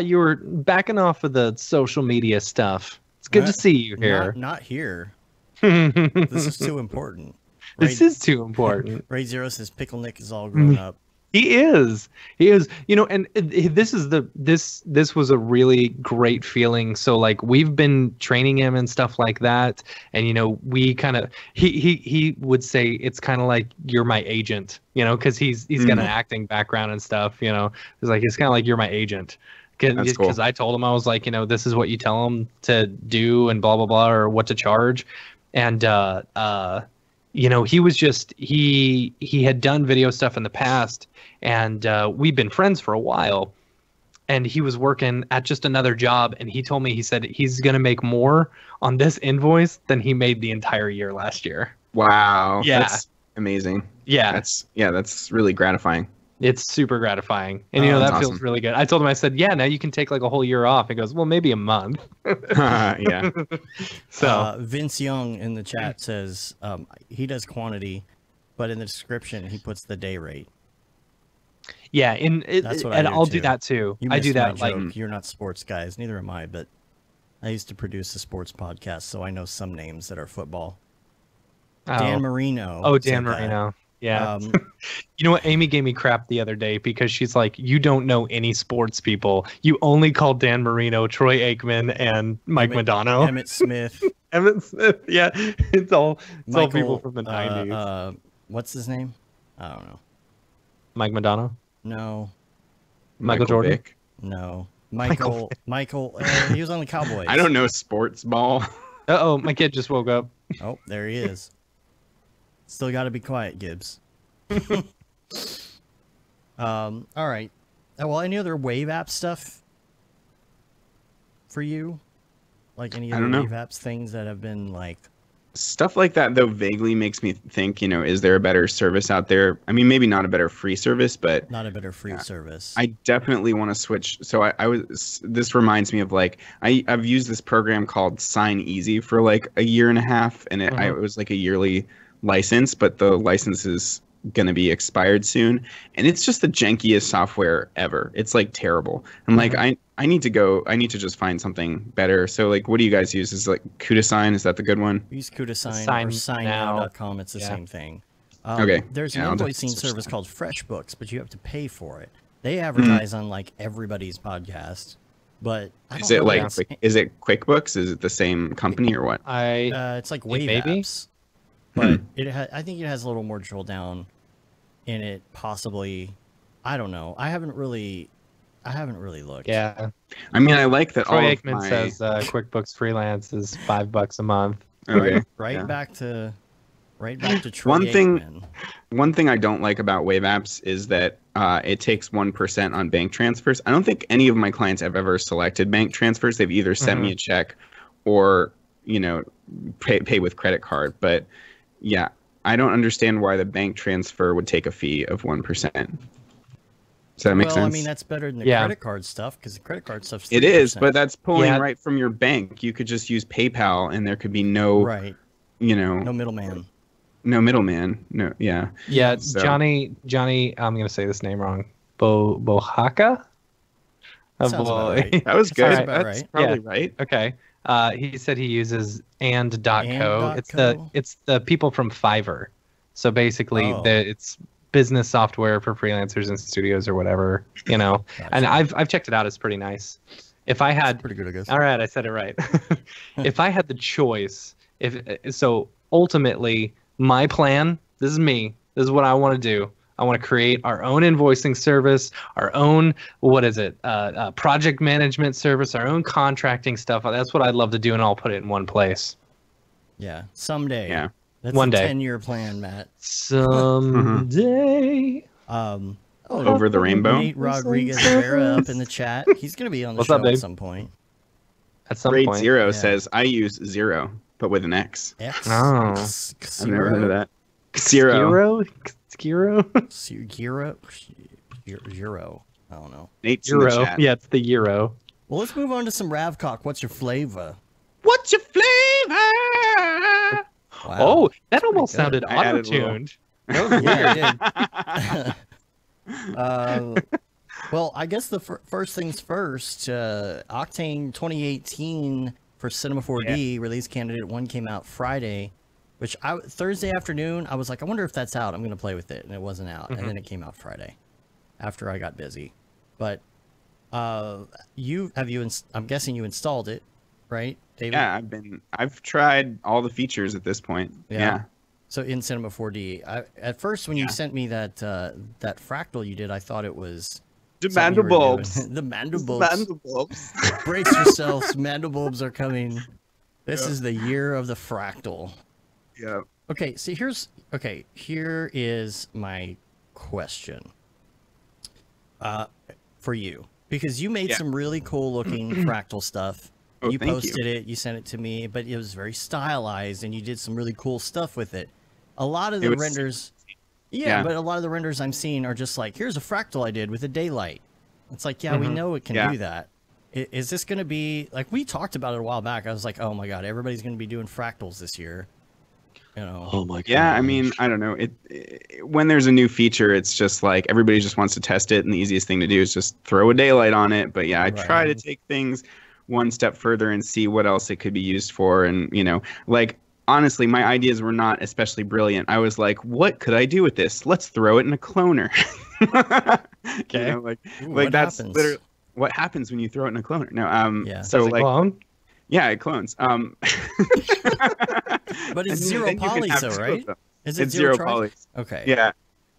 you were backing off of the social media stuff. It's good to see you here. Not here. This is too important. This is too important. Ray Zero says Pickle Nick is all grown up. He is. You know, and this was a really great feeling. So like we've been training him and stuff like that, and you know we kind of he would say it's kind of like you're my agent, you know, because he's got an acting background and stuff. You know, it's kind of like you're my agent. That's cool. Because I told him I was like, you know, this is what you tell him to do and blah blah blah, or what to charge, and you know, he was just he had done video stuff in the past, and we've been friends for a while, and he was working at just another job, and he told me, he said he's gonna make more on this invoice than he made the entire year last year. Wow. Yeah. That's amazing. Yeah, That's really gratifying. it's super gratifying, and you know that's that feels awesome. really good. I told him, I said, yeah, now you can take like a whole year off. He goes, well, maybe a month. Yeah. So Vince Young in the chat says he does quantity, but in the description he puts the day rate. yeah, That's what I and do I'll do too. that too. You I do missed my that like joke. You're not sports guys, neither am I, but I used to produce a sports podcast, so I know some names that are football. Dan Marino. Oh, said Dan that. Marino. Yeah. Um, You know what? Amy gave me crap the other day because she's like, you don't know any sports people. You only call Dan Marino, Troy Aikman, and Mike Madonna. Emmett Smith. Emmett Smith. Yeah. It's all Michael, people from the 90s. What's his name? I don't know. Mike Madonna? No. Michael Jordan? Vick. No. Michael Michael. He was on the Cowboys. I don't know sports ball. Uh-oh, my kid just woke up. Oh, there he is. Still got to be quiet, Gibbs. All right. Well, any other Wave app stuff for you? Like any I other don't know. Wave apps things that have been like Stuff like that, though, vaguely makes me think, you know, is there a better service out there? I mean, maybe not a better free service, but not a better free service? I definitely want to switch. So this reminds me of like, I've used this program called Sign Easy for like a year and a half, and it was like a yearly license, but the license is going to be expired soon, and it's just the jankiest software ever. It's like terrible. I'm like, I need to just find something better. So like, what do you guys use? Is like Kudasign? Is that the good one? We use Kudasign or Sign Now. signnow.com. It's the same thing. Okay. There's Yeah, an I'll invoicing just switch service that. called FreshBooks, but you have to pay for it. They advertise on like everybody's podcast, but I Is don't it know like if it's- is it QuickBooks? Is it the same company or what? it's like Wave maybe? apps, but I think it has a little more drill down in it. Possibly, I don't know. I haven't really looked. Yeah. I mean, I like that all Troy of Aikman my... says QuickBooks Freelance is $5 a month. Okay. Right yeah. back to Troy One thing- Aikman. One thing I don't like about Wave apps is that it takes 1% on bank transfers. I don't think any of my clients have ever selected bank transfers. They've either sent me a check or, you know, pay with credit card. But yeah, I don't understand why the bank transfer would take a fee of 1%. Does that make Well, sense? I mean, that's better than the Yeah. credit card stuff because the credit card stuff's 3%. It is, but that's pulling Yeah. right from your bank. You could just use PayPal and there could be no right. No middleman. no middleman. No, yeah. Yeah, So- Johnny. I'm gonna say this name wrong. Bohaka. Sounds about right. That was Sounds good. about That's right. probably right. Okay. He said he uses and.co. And.co? It's the people from Fiverr. So basically, Oh. it's business software for freelancers and studios or whatever, And I've checked it out. It's pretty nice. If I had Pretty good, I guess. all right, I said it right. If I had the choice, ultimately my plan, this is me. This is what I want to do. I want to create our own invoicing service, our own project management service, our own contracting stuff. That's what I'd love to do, and I'll put it in one place. Yeah, someday. Yeah. That's One a day. 10-year plan, Matt. Someday. Over the rainbow. Nate Rodriguez Vera up in the chat. He's gonna be on the What's show up, babe? at some point. At some Grade point. Zero Yeah. says I use zero, but with an X. X. Oh. I've never heard of that. Zero. Skiro? Euro. I don't know. Nate's in the Euro. chat. Yeah, it's the Euro. Well, let's move on to some Ravcock. What's your flavor? What's your flavor? Wow. Oh, that pretty almost good. sounded I added a little- auto-tuned. Yeah, I did. Well, I guess the first things first. Octane 2018 for Cinema 4D release candidate 1 came out Friday, which Thursday afternoon I was like, I wonder if that's out. I'm gonna play with it, and it wasn't out, and then it came out Friday, after I got busy. But I'm guessing you installed it, right, David? Yeah, I've tried all the features at this point. Yeah. So in Cinema 4D, at first when you sent me that fractal you did, I thought it was The something you were mandelbulbs. doing. The mandelbulbs. Mandelbulbs. Brace yourselves, mandelbulbs are coming. This is the year of the fractal. Yeah. Okay, see here is my question. For you. Because you made some really cool looking fractal stuff. Oh, You thank you. posted it, you sent it to me, but it was very stylized and you did some really cool stuff with it. A lot of It the was- renders Yeah. but a lot of the renders I'm seeing are just like, here's a fractal I did with a daylight. It's like, we know it can Yeah. do that. Is this going to be like, we talked about it a while back. I was like, oh my god, everybody's going to be doing fractals this year. Oh my god. Yeah, I mean, I don't know. When there's a new feature, it's just like everybody just wants to test it, and the easiest thing to do is just throw a daylight on it. But yeah, I try to take things one step further and see what else it could be used for. And like honestly, my ideas were not especially brilliant. I was like, what could I do with this? Let's throw it in a cloner. Okay. Ooh, like what that's happens? literally what happens when you throw it in a cloner. No, Yeah. So Does it like, clone? yeah, it clones. But it's and zero then you can polys have though, two of right? them. Is it It's zero charge? polys. Okay. Yeah,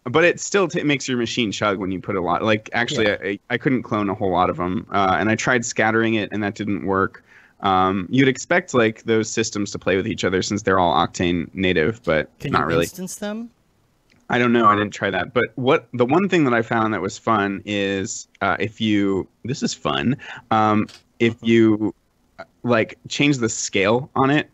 but it still makes your machine chug when you put a lot. Like actually, Yeah. I couldn't clone a whole lot of them, and I tried scattering it, and that didn't work. You'd expect like those systems to play with each other since they're all Octane native, but Can not you really. instance them? I don't know. I didn't try that. But the one thing that I found that was fun is this is fun. If you like change the scale on it,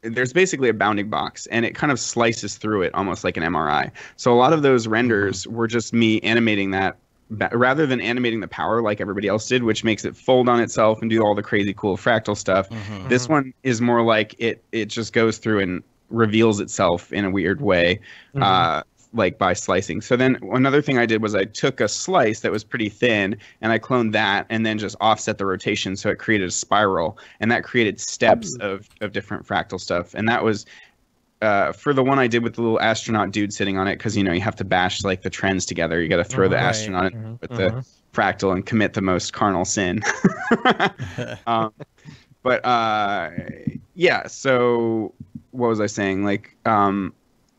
there's basically a bounding box, and it kind of slices through it almost like an MRI. So a lot of those renders were just me animating that rather than animating the power like everybody else did, which makes it fold on itself and do all the crazy cool fractal stuff. This one is more like it just goes through and reveals itself in a weird way, like by slicing. So then another thing I did was I took a slice that was pretty thin and I cloned that and then just offset the rotation so it created a spiral, and that created steps of different fractal stuff. And that was for the one I did with the little astronaut dude sitting on it, because you have to bash like the trends together. You got to throw the astronaut in with the fractal and commit the most carnal sin. But yeah, so what was I saying? Like, and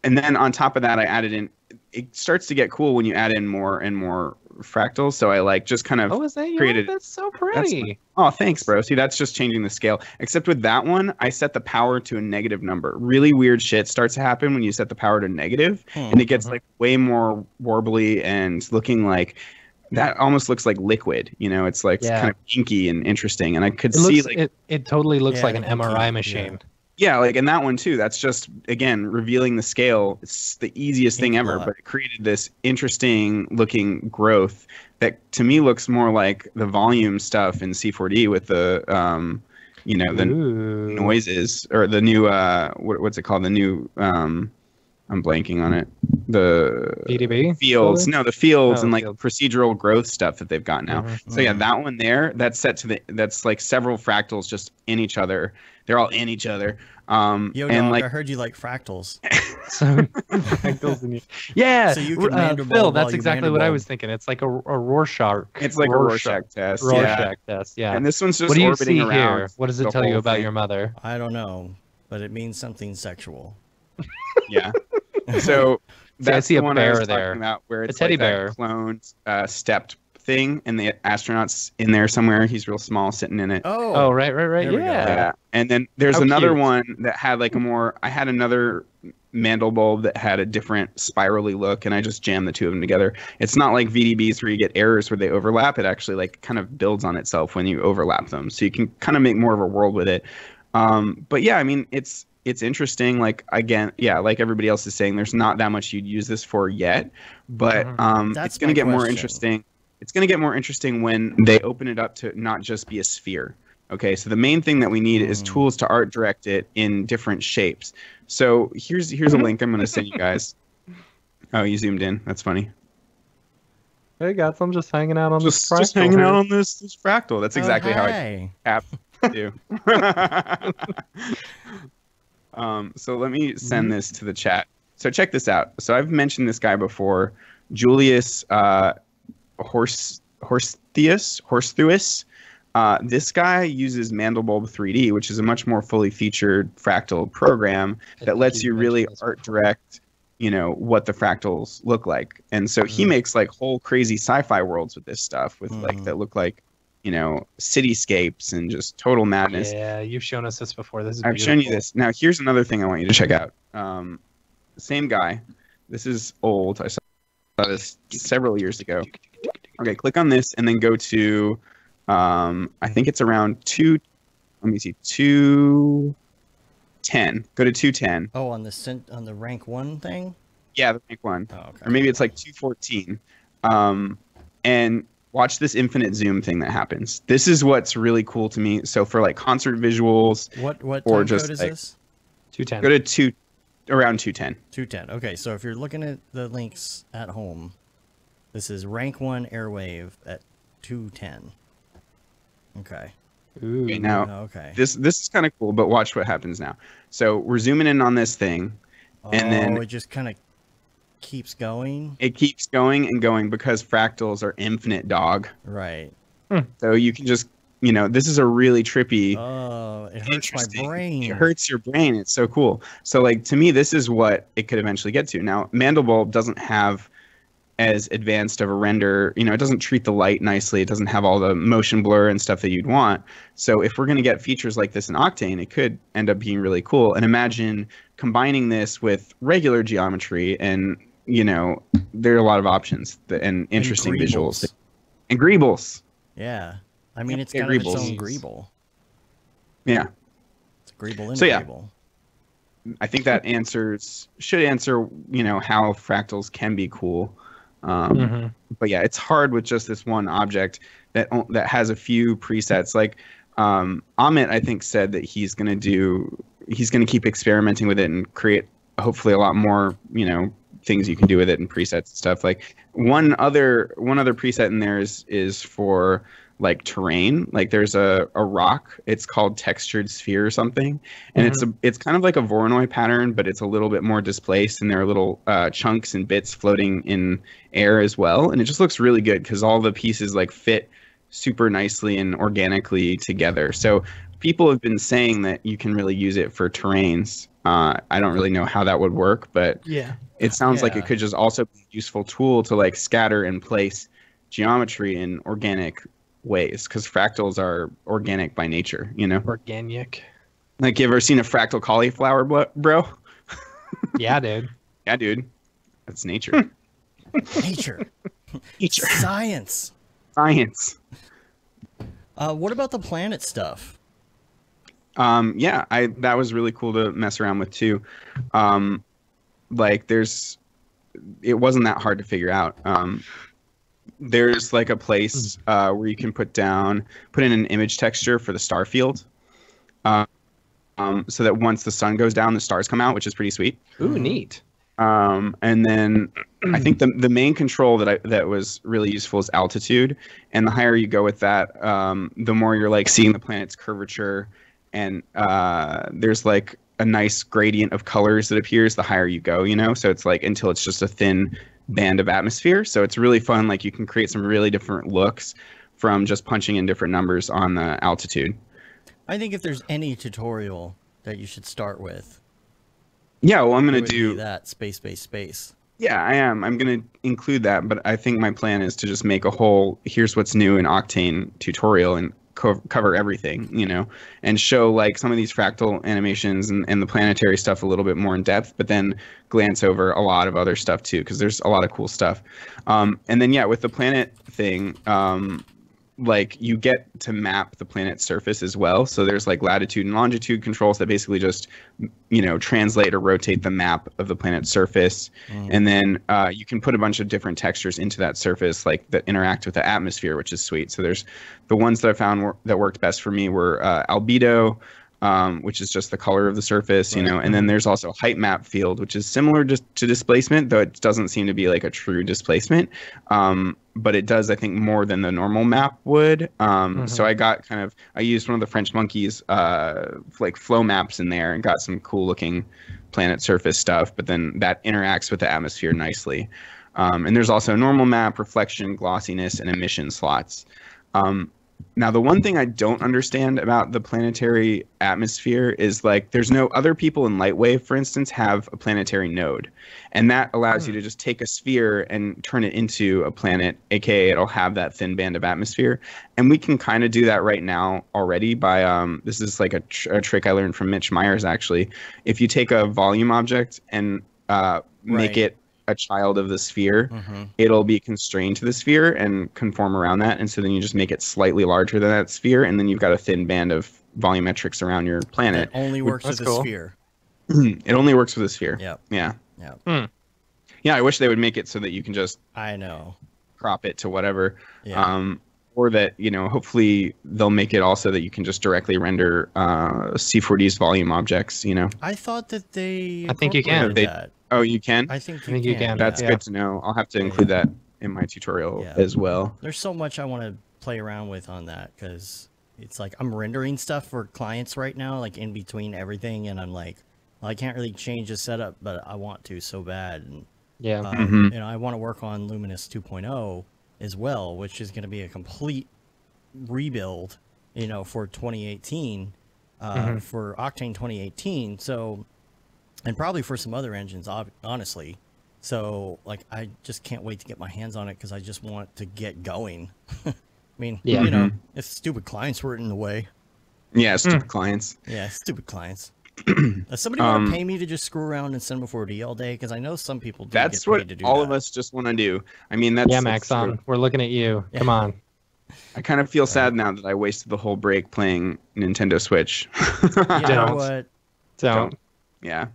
then on top of that, I added in. It starts to get cool when you add in more and more fractals. So I like just kind of Oh, is that yours? created. That's so pretty. Oh, thanks, bro. See, that's just changing the scale. Except with that one, I set the power to a negative number. Really weird shit starts to happen when you set the power to negative, and it gets like way more warbly and looking like. That almost looks like liquid, it's like kind of inky and interesting, and I could see like it totally looks Yeah, like an inky, MRI machine. yeah, like in that one too. That's just again revealing the scale. It's the easiest thing ever, lot. but it created this interesting looking growth that to me looks more like the volume stuff in C4D with the you know, the noises or the new what's it called? The new I'm blanking on it. The VDB fields, no, the fields and like fields. procedural growth stuff that they've got now. Mm-hmm. So yeah, that one there, that's set to that's like several fractals just in each other. They're all in each other. Yo, and dog, like I heard you like fractals. Yeah, So you can mandible Phil, while that's you exactly what I mandible. was thinking. It's like a Rorschach. it's like a Rorschach test. Yeah. Rorschach test. Yeah. And this one's just What do you orbiting see around. here? What does it the tell you whole about thing. your mother? I don't know, but it means something sexual. Yeah. So See, I that's see the a one I was bear there. talking about, where it's teddy like bear. that cloned stepped thing, and the astronaut's in there somewhere. He's real small, sitting in it. Oh, right. There we go. Yeah. And then there's How another cute. one that had like a more. I had another mantle bulb that had a different spirally look, and I just jammed the two of them together. It's not like VDBs where you get errors where they overlap. It actually like kind of builds on itself when you overlap them, so you can kind of make more of a world with it. But yeah, I mean, it's interesting. Like, again, yeah, like everybody else is saying, there's not that much you'd use this for yet, but That's it's going to my get more question. interesting. It's going to get more interesting when they open it up to not just be a sphere. Okay, so the main thing that we need is tools to art direct it in different shapes. So here's a link I'm going to send you guys. Oh, you zoomed in. That's funny. Hey, guys, I'm just hanging out on this fractal. Just hanging out on this fractal. That's exactly how I Hey. have to do. So let me send this to the chat. So check this out. So I've mentioned this guy before, Julius Horsthuis. This guy uses Mandelbulb 3D, which is a much more fully featured fractal program that lets you really art direct, you know, what the fractals look like. And so he makes like whole crazy sci-fi worlds with this stuff, with like that look like, you know, cityscapes and just total madness. Yeah, you've shown us this before. This is I've shown you beautiful. this. Now here's another thing I want you to check out. Same guy. This is old. I saw this several years ago. Okay, click on this and then go to I think it's around 210. Go to 210. Oh, on the rank 1 thing? Yeah, the rank one. Oh, okay. Or maybe it's like 214. And watch this infinite zoom thing that happens. This is what's really cool to me. So for like concert visuals, What or time just code is like- this? 210. go to around 210. 210. Okay, so if you're looking at the links at home, this is rank 1 airwave at 210. Okay. Ooh. Okay, now Okay. this is kind of cool, but watch what happens now. So we're zooming in on this thing, and then it just kind of keeps going. it keeps going and going because fractals are infinite, dog. Right. So you can just, you know, this is a really trippy. Oh, it hurts my interesting. brain. It hurts your brain. It's so cool. So like to me, this is what it could eventually get to. Now, Mandelbulb doesn't have as advanced of a render. You know, it doesn't treat the light nicely. It doesn't have all the motion blur and stuff that you'd want. So if we're going to get features like this in Octane, it could end up being really cool. And imagine combining this with regular geometry, and you know, there are a lot of options and interesting visuals and greebles. Yeah. I mean, it's Yeah, kind of its greebles. own greeble. Yeah. It's a greeble in So, a yeah. greeble. I think that should answer, you know, how fractals can be cool. But yeah, it's hard with just this one object that has a few presets. Like Amit, I think, said that he's going to keep experimenting with it and create hopefully a lot more, you know, things you can do with it and presets and stuff. Like one other preset in there is for like terrain. Like there's a rock, it's called textured sphere or something, and it's kind of like a Voronoi pattern, but it's a little bit more displaced, and there are little chunks and bits floating in air as well, and it just looks really good because all the pieces like fit super nicely and organically together. So people have been saying that you can really use it for terrains. I don't really know how that would work, but Yeah. it sounds like Yeah. it could just also be a useful tool to like scatter and place geometry in organic ways, because fractals are organic by nature, you know? Organic. Like, you ever seen a fractal cauliflower, bro? Yeah, dude. Yeah, dude. That's nature. Nature. Nature. Science. Science. What about the planet stuff? Yeah, that was really cool to mess around with too. Like it wasn't that hard to figure out. There's like a place where you can put in an image texture for the star field. so that once the sun goes down, the stars come out, which is pretty sweet. Ooh, neat. And then I think the main control that was really useful is altitude, and the higher you go with that, the more you're like seeing the planet's curvature, and there's like a nice gradient of colors that appears the higher you go, you know. So it's like until it's just a thin band of atmosphere. So it's really fun. Like you can create some really different looks from just punching in different numbers on the altitude. I think if there's any tutorial that you should start with. Yeah, well, I'm it gonna would do be that space. Yeah, I am. I'm going to include that, but I think my plan is to just make a whole here's what's new in Octane tutorial and cover everything, you know, and show like some of these fractal animations and the planetary stuff a little bit more in depth, but then glance over a lot of other stuff too, because there's a lot of cool stuff. And then, yeah, with the planet thing, like you get to map the planet's surface as well. So there's like latitude and longitude controls that basically just, you know, translate or rotate the map of the planet's surface. And then you can put a bunch of different textures into that surface, like that interact with the atmosphere, which is sweet. So there's the ones that I found that worked best for me were albedo, which is just the color of the surface, you know, and then there's also height map field, which is similar just to displacement, though it doesn't seem to be like a true displacement. But it does, I think, more than the normal map would. So I used one of the French monkeys, like flow maps in there and got some cool looking planet surface stuff, but then that interacts with the atmosphere nicely. And there's also a normal map, reflection, glossiness, and emission slots. Now, the one thing I don't understand about the planetary atmosphere is like there's no other people in Lightwave, for instance, have a planetary node. And that allows you to just take a sphere and turn it into a planet, aka it'll have that thin band of atmosphere. And we can kind of do that right now already by this is like a trick I learned from Mitch Myers, actually. If you take a volume object and make it a child of the sphere, it'll be constrained to the sphere and conform around that. And so then you just make it slightly larger than that sphere, and then you've got a thin band of volumetrics around your planet. It only works with a sphere. It only works with a sphere. Yep. Yeah. Yeah, I wish they would make it so that you can just crop it to whatever. Or that, you know, hopefully they'll make it also that you can just directly render C4D's volume objects, you know. I thought that they I think you can. that. Oh, you can? I think you can. That's good to know. I'll have to include that in my tutorial as well. There's so much I want to play around with on that, because it's like I'm rendering stuff for clients right now, like in between everything, and I'm like, well, I can't really change the setup, but I want to so bad. And you know, I want to work on Luminous 2.0 as well, which is going to be a complete rebuild, you know, for 2018, for Octane 2018. So, and probably for some other engines, honestly. So, like, I just can't wait to get my hands on it because I just want to get going. I mean, you know, if stupid clients were in the way. Yeah, stupid clients. Yeah, stupid clients. Does somebody want to pay me to just screw around in Cinema 4D all day? Because I know some people do That's get paid to do what all that. of us just want to do. I mean, that's... Yeah, Maxon, we're looking at you. Come on. I kind of feel sad now that I wasted the whole break playing Nintendo Switch. You know what? Don't. Yeah.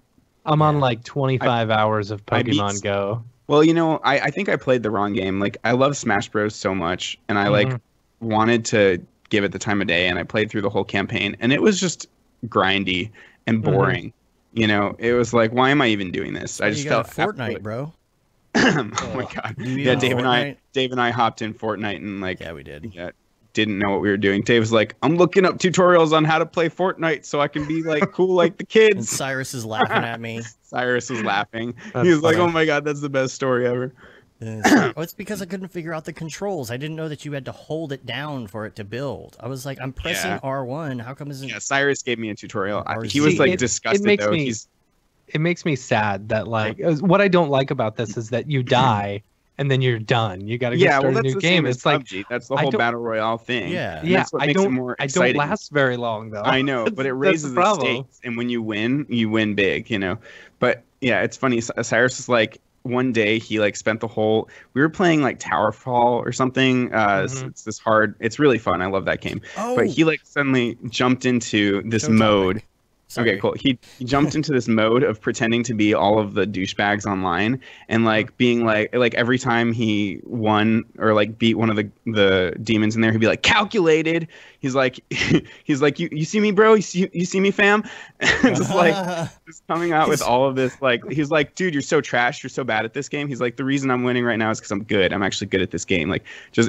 I'm on like 25 hours of Pokemon Go. Well, you know, I think I played the wrong game. Like, I love Smash Bros. So much, and I like wanted to give it the time of day, and I played through the whole campaign, and it was just grindy and boring. You know, it was like, why am I even doing this? I just felt Fortnite, bro. Oh my god! Yeah, Dave and I hopped in Fortnite and like we did. Yeah, didn't know what we were doing. Dave was like, I'm looking up tutorials on how to play Fortnite so I can be like cool like the kids. And Cyrus is laughing at me. Cyrus was laughing. That's He was funny. like, oh my god, that's the best story ever. It's because I couldn't figure out the controls. I didn't know that you had to hold it down for it to build. I was like, I'm pressing R1. How come isn't? Yeah, Cyrus gave me a tutorial. He See, was like disgusted though. It makes me sad that like what I don't like about this is that you die and then you're done. You got to start a new game. It's like PUBG. That's the whole battle royale thing. Yeah, And that's what makes it more I exciting. don't last very long though. I know, but it raises the stakes, and when you win big, you know. But yeah, it's funny. Cyrus is like, one day he like spent the whole. We were playing like Towerfall or something. It's this hard. It's really fun. I love that game. Oh. But he like suddenly jumped into this mode. Sorry. Okay, cool. He jumped into this mode of pretending to be all of the douchebags online and like being like every time he won or like beat one of the demons in there, he'd be like calculated. He's like you see me, bro? You see me, fam? just like just coming out with all of this like he's like, dude, you're so trash. You're so bad at this game. He's like, the reason I'm winning right now is because I'm good. I'm actually good at this game. Like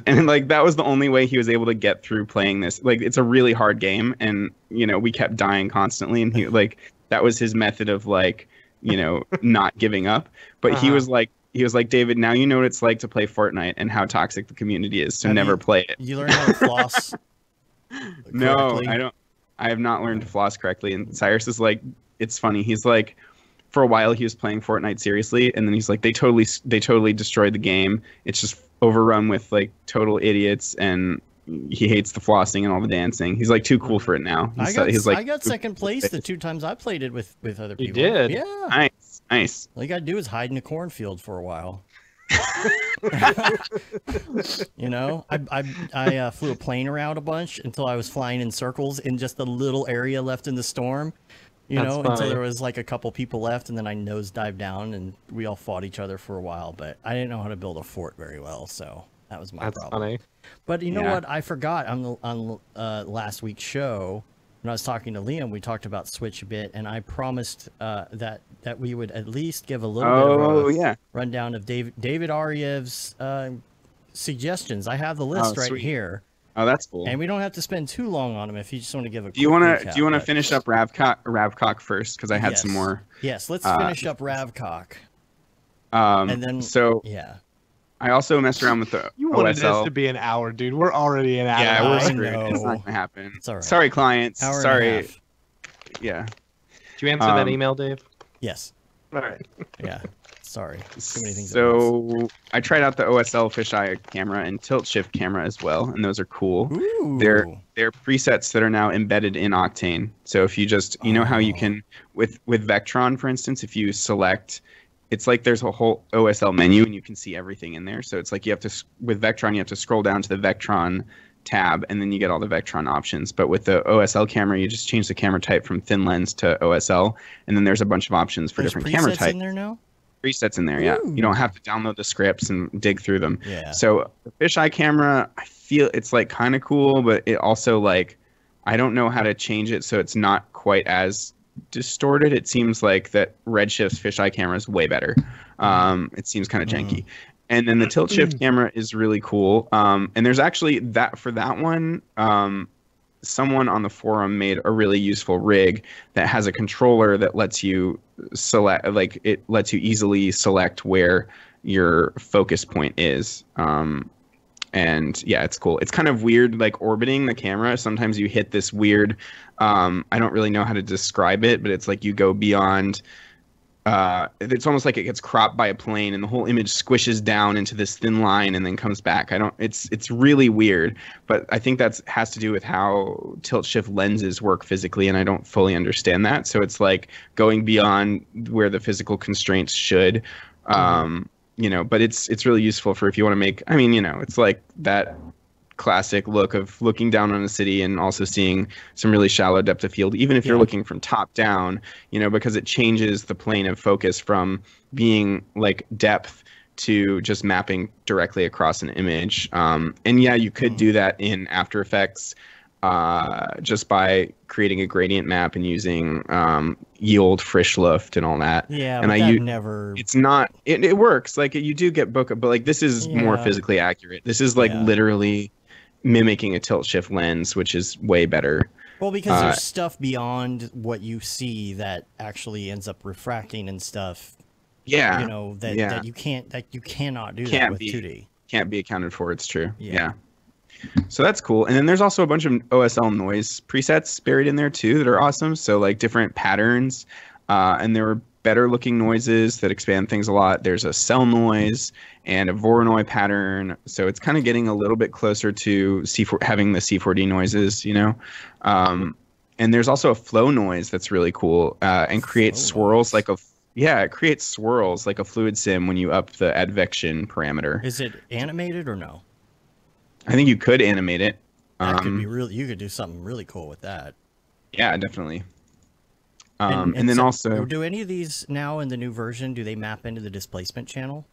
and like that was the only way he was able to get through playing this. Like it's a really hard game, and we kept dying constantly, and he like that was his method of like not giving up. But he was like, David, now you know what it's like to play Fortnite and how toxic the community is, so never play it. You learn how to floss. No, correctly? I don't. I have not learned to floss correctly. And Cyrus is like, it's funny. He's like, for a while he was playing Fortnite seriously, and then he's like, they totally destroyed the game. It's just overrun with like total idiots, and he hates the flossing and all the dancing. He's like too cool for it now. I got second place the 2 times I played it with other people. You did? Yeah. Nice. All you gotta do is hide in a cornfield for a while. I flew a plane around a bunch until I was flying in circles in just a little area left in the storm. Until there was like a couple people left, and then I nosedived down, and we all fought each other for a while. But I didn't know how to build a fort very well, so that was my problem. Funny. But you know what? I forgot on last week's show when I was talking to Liam, we talked about Switch a bit, and I promised that we would at least give a little bit of a rundown of David Aryev's suggestions. I have the list right here. Oh, that's cool. And we don't have to spend too long on them if you just want to give a. Do you want to finish up Ravcock first? Because I had some more. Yes, let's finish up Ravcock. And then I also messed around with the You wanted OSL. this to be an hour, dude. We're already an hour. Yeah, we're I screwed. know. It's not gonna happen. It's all right. Sorry, clients. Hour and a Sorry. half. Yeah. Did you answer that email, Dave? Yes. All right. Yeah. Sorry. Too many things. So I tried out the OSL fisheye camera and tilt shift camera as well, and those are cool. Ooh. They're presets that are now embedded in Octane. So if you just how you can with Vectron, for instance, if you select, it's like there's a whole OSL menu and you can see everything in there. So it's like with Vectron you have to scroll down to the Vectron tab, and then you get all the Vectron options. But with the OSL camera, you just change the camera type from thin lens to OSL, and then there's a bunch of options for different camera types. In there now? Presets in there, yeah. Ooh. You don't have to download the scripts and dig through them. Yeah. So the fisheye camera, I feel it's like kind of cool, but it also like I don't know how to change it so it's not quite as distorted. It seems like that Redshift's fisheye camera is way better. It seems kind of janky. And then the tilt shift camera is really cool. And there's actually for that one, someone on the forum made a really useful rig that has a controller that lets you select, like it lets you easily select where your focus point is. And yeah, it's cool. It's kind of weird, like orbiting the camera. Sometimes you hit this weird, I don't really know how to describe it, but it's like you go beyond, it's almost like it gets cropped by a plane and the whole image squishes down into this thin line and then comes back. It's really weird, but I think has to do with how tilt shift lenses work physically, and I don't fully understand that. So it's like going beyond where the physical constraints should, but it's really useful for if you want to make, it's like that classic look of looking down on a city and also seeing some really shallow depth of field, even if you're looking from top down, because it changes the plane of focus from being like depth to just mapping directly across an image. And yeah, you could do that in After Effects just by creating a gradient map and using yield, Frischluft, and all that. Yeah, and it works. Like you do get bokeh, but like this is more physically accurate. This is like literally mimicking a tilt shift lens, which is way better. Well, because there's stuff beyond what you see that actually ends up refracting and stuff. Yeah. That you cannot do that with 2D. Can't be accounted for. It's true. Yeah. So that's cool. And then there's also a bunch of OSL noise presets buried in there too that are awesome. So like different patterns, and there were better looking noises that expand things a lot. There's a cell noise and a Voronoi pattern. So it's kind of getting a little bit closer to having the C4D noises, and there's also a flow noise that's really cool, and creates swirls like it creates swirls like a fluid sim when you up the advection parameter. Is it animated or no? I think you could animate it. That could be really. You could do something really cool with that. Yeah, definitely. And then so, also, do any of these now in the new version, do they map into the displacement channel?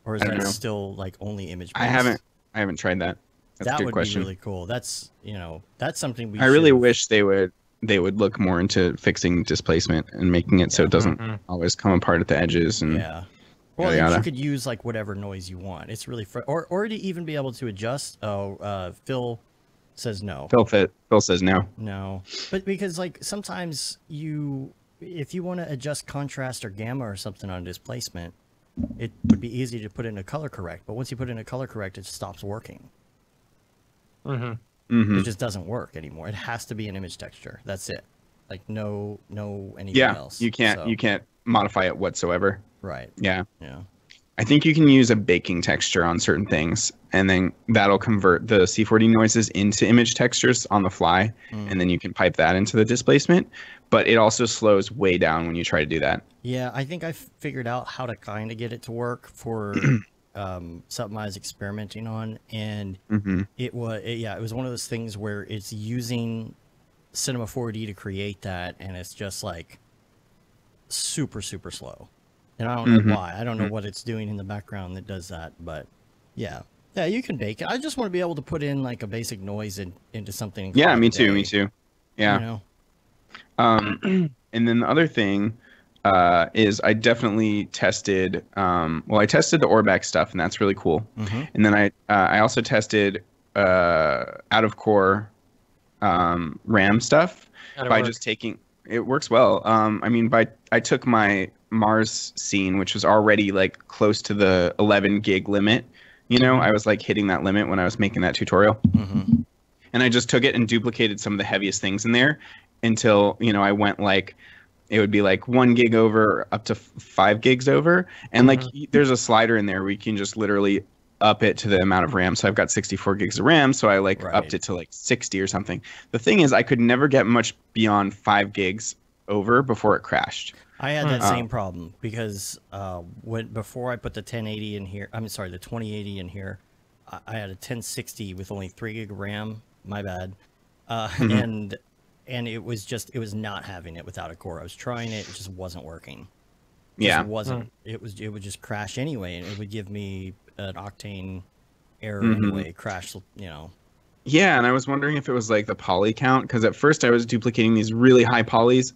Or is I don't that know. still like only image based? I haven't tried that. That's a That good would question. be really cool. That's, that's something we I really should've- wish they would look more into fixing displacement and making it so it doesn't always come apart at the edges and Yeah. Well, yada, you yada. could use like whatever noise you want. It's really or to even be able to adjust. Oh, Phil says no. Phil says no. No, but because like sometimes if you want to adjust contrast or gamma or something on displacement, it would be easy to put in a color correct. But once you put in a color correct, it stops working. It just doesn't work anymore. It has to be an image texture. That's it. Like no anything else. You can't modify it whatsoever. Right. Yeah. Yeah. I think you can use a baking texture on certain things, and then that'll convert the C4D noises into image textures on the fly, and then you can pipe that into the displacement. But it also slows way down when you try to do that. Yeah, I think I figured out how to kind of get it to work for something I was experimenting on, and it was one of those things where it's using Cinema 4D to create that, and it's just like super slow. And I don't know why. I don't know what it's doing in the background that does that, but yeah, you can bake it. I just want to be able to put in like a basic noise into something. Yeah, me too. Yeah. And then the other thing is I definitely tested. I tested the Orbex stuff, and that's really cool. And then I also tested out of core RAM stuff by just taking. It works well. I took my Mars scene, which was already like close to the 11 gig limit. I was like hitting that limit when I was making that tutorial. And I just took it and duplicated some of the heaviest things in there until, I went like, it would be like 1 gig over up to 5 gigs over. And like, there's a slider in there where you can just literally up it to the amount of RAM. So I've got 64 gigs of RAM. So I upped it to like 60 or something. The thing is, I could never get much beyond 5 gigs over before it crashed. I had that same problem because before I put the 1080 in here, the 2080 in here, I had a 1060 with only 3 gig of RAM. My bad. And it was not having it without a core. I was trying it just wasn't working. It would just crash anyway, and it would give me an Octane error anyway, crash. Yeah, and I was wondering if it was like the poly count, because at first I was duplicating these really high polys,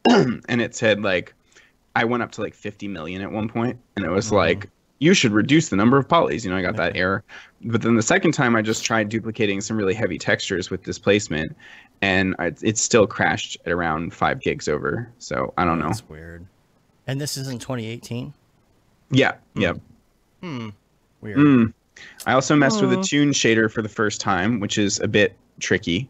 and it said like I went up to like 50 million at one point, and it was like, you should reduce the number of polys. I got that error. But then the second time I just tried duplicating some really heavy textures with displacement, and it still crashed at around 5 gigs over. So I don't know. That's weird. And this is in 2018? Yeah. Yep. Weird. I also messed with a tune shader for the first time, which is a bit tricky.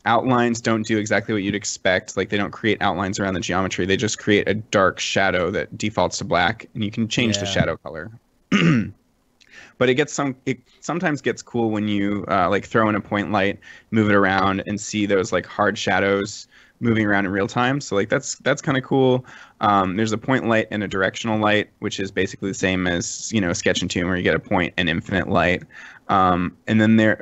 Outlines don't do exactly what you'd expect. Like, they don't create outlines around the geometry. They just create a dark shadow that defaults to black, and you can change the shadow color. But it sometimes gets cool when you like throw in a point light, move it around, and see those like hard shadows moving around in real time. So like that's kind of cool. There's a point light and a directional light, which is basically the same as Sketch and Tune, where you get a point and infinite light. And then there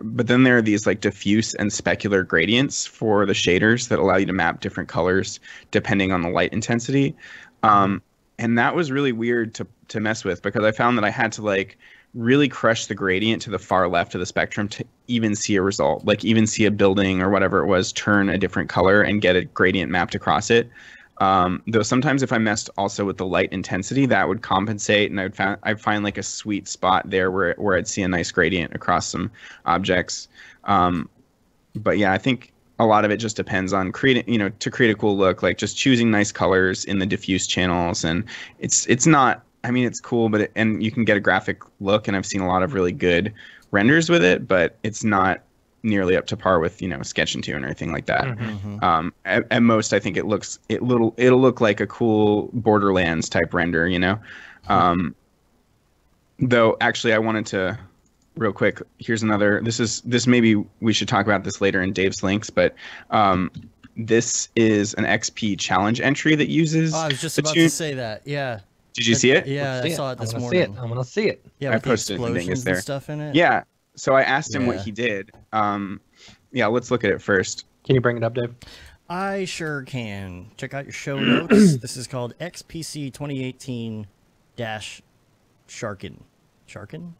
are these like diffuse and specular gradients for the shaders that allow you to map different colors depending on the light intensity. And that was really weird to mess with, because I found that I had to like really crush the gradient to the far left of the spectrum to even see a result, like even see a building or whatever it was turn a different color and get a gradient mapped across it. Though sometimes if I messed also with the light intensity, that would compensate, and I'd find like a sweet spot there where I'd see a nice gradient across some objects. But yeah, I think a lot of it just depends on creating, to create a cool look, like just choosing nice colors in the diffuse channels. And it's not, it's cool, but and you can get a graphic look, and I've seen a lot of really good renders with it, but it's not nearly up to par with Sketch and Tune or anything like that. At most, I think it'll look like a cool Borderlands type render, though actually I wanted to real quick, here's another, this maybe we should talk about this later in Dave's links, but this is an XP challenge entry that uses I was just about to say that. Yeah. Did you see it? Yeah, I saw it this morning. I'm gonna see it. Yeah, with I posted the explosions and stuff in it. Yeah. So I asked him what he did. Yeah, let's look at it first. Can you bring it up, Dave? I sure can. Check out your show notes. This is called XPC 2018 Sharkin. Sharkin?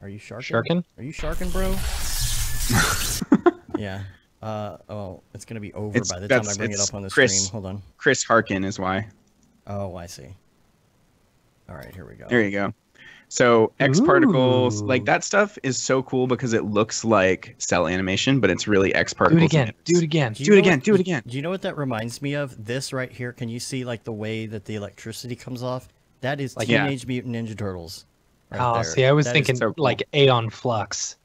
Are you sharking? Sharkin? Are you sharking, bro? Yeah. Oh, it's gonna be over by the time I bring it up on the stream. Hold on. Chris Harkin is why. Oh, I see. All right, here we go. There you go. So X particles, like that stuff is so cool because it looks like cell animation, but it's really X particles. Do it again. Do it again. Do it again. Do it again. Do you know what that reminds me of? This right here. Can you see like the way that the electricity comes off? That is Teenage Mutant Ninja Turtles. Right there. See, I was thinking so cool. Like Aeon Flux.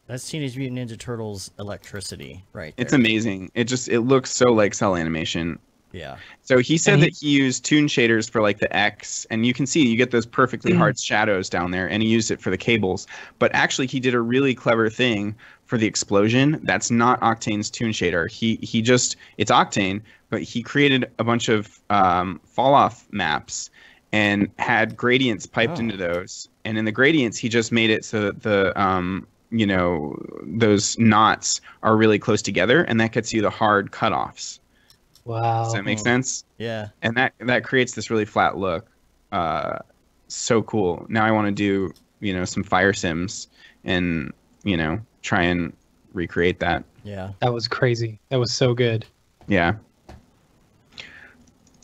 That's Teenage Mutant Ninja Turtles electricity, right there. It's amazing. It looks so like cell animation. Yeah. So he said that he used toon shaders for like the X, and you can see you get those perfectly hard shadows down there, and he used it for the cables. But actually, he did a really clever thing for the explosion. That's not Octane's toon shader. He just it's Octane, but he created a bunch of fall off maps and had gradients piped into those. And in the gradients, he just made it so that the those knots are really close together, and that gets you the hard cutoffs. Wow. Does that make sense? Yeah. And that creates this really flat look. So cool. Now I want to do, some fire sims and, try and recreate that. Yeah. That was crazy. That was so good. Yeah.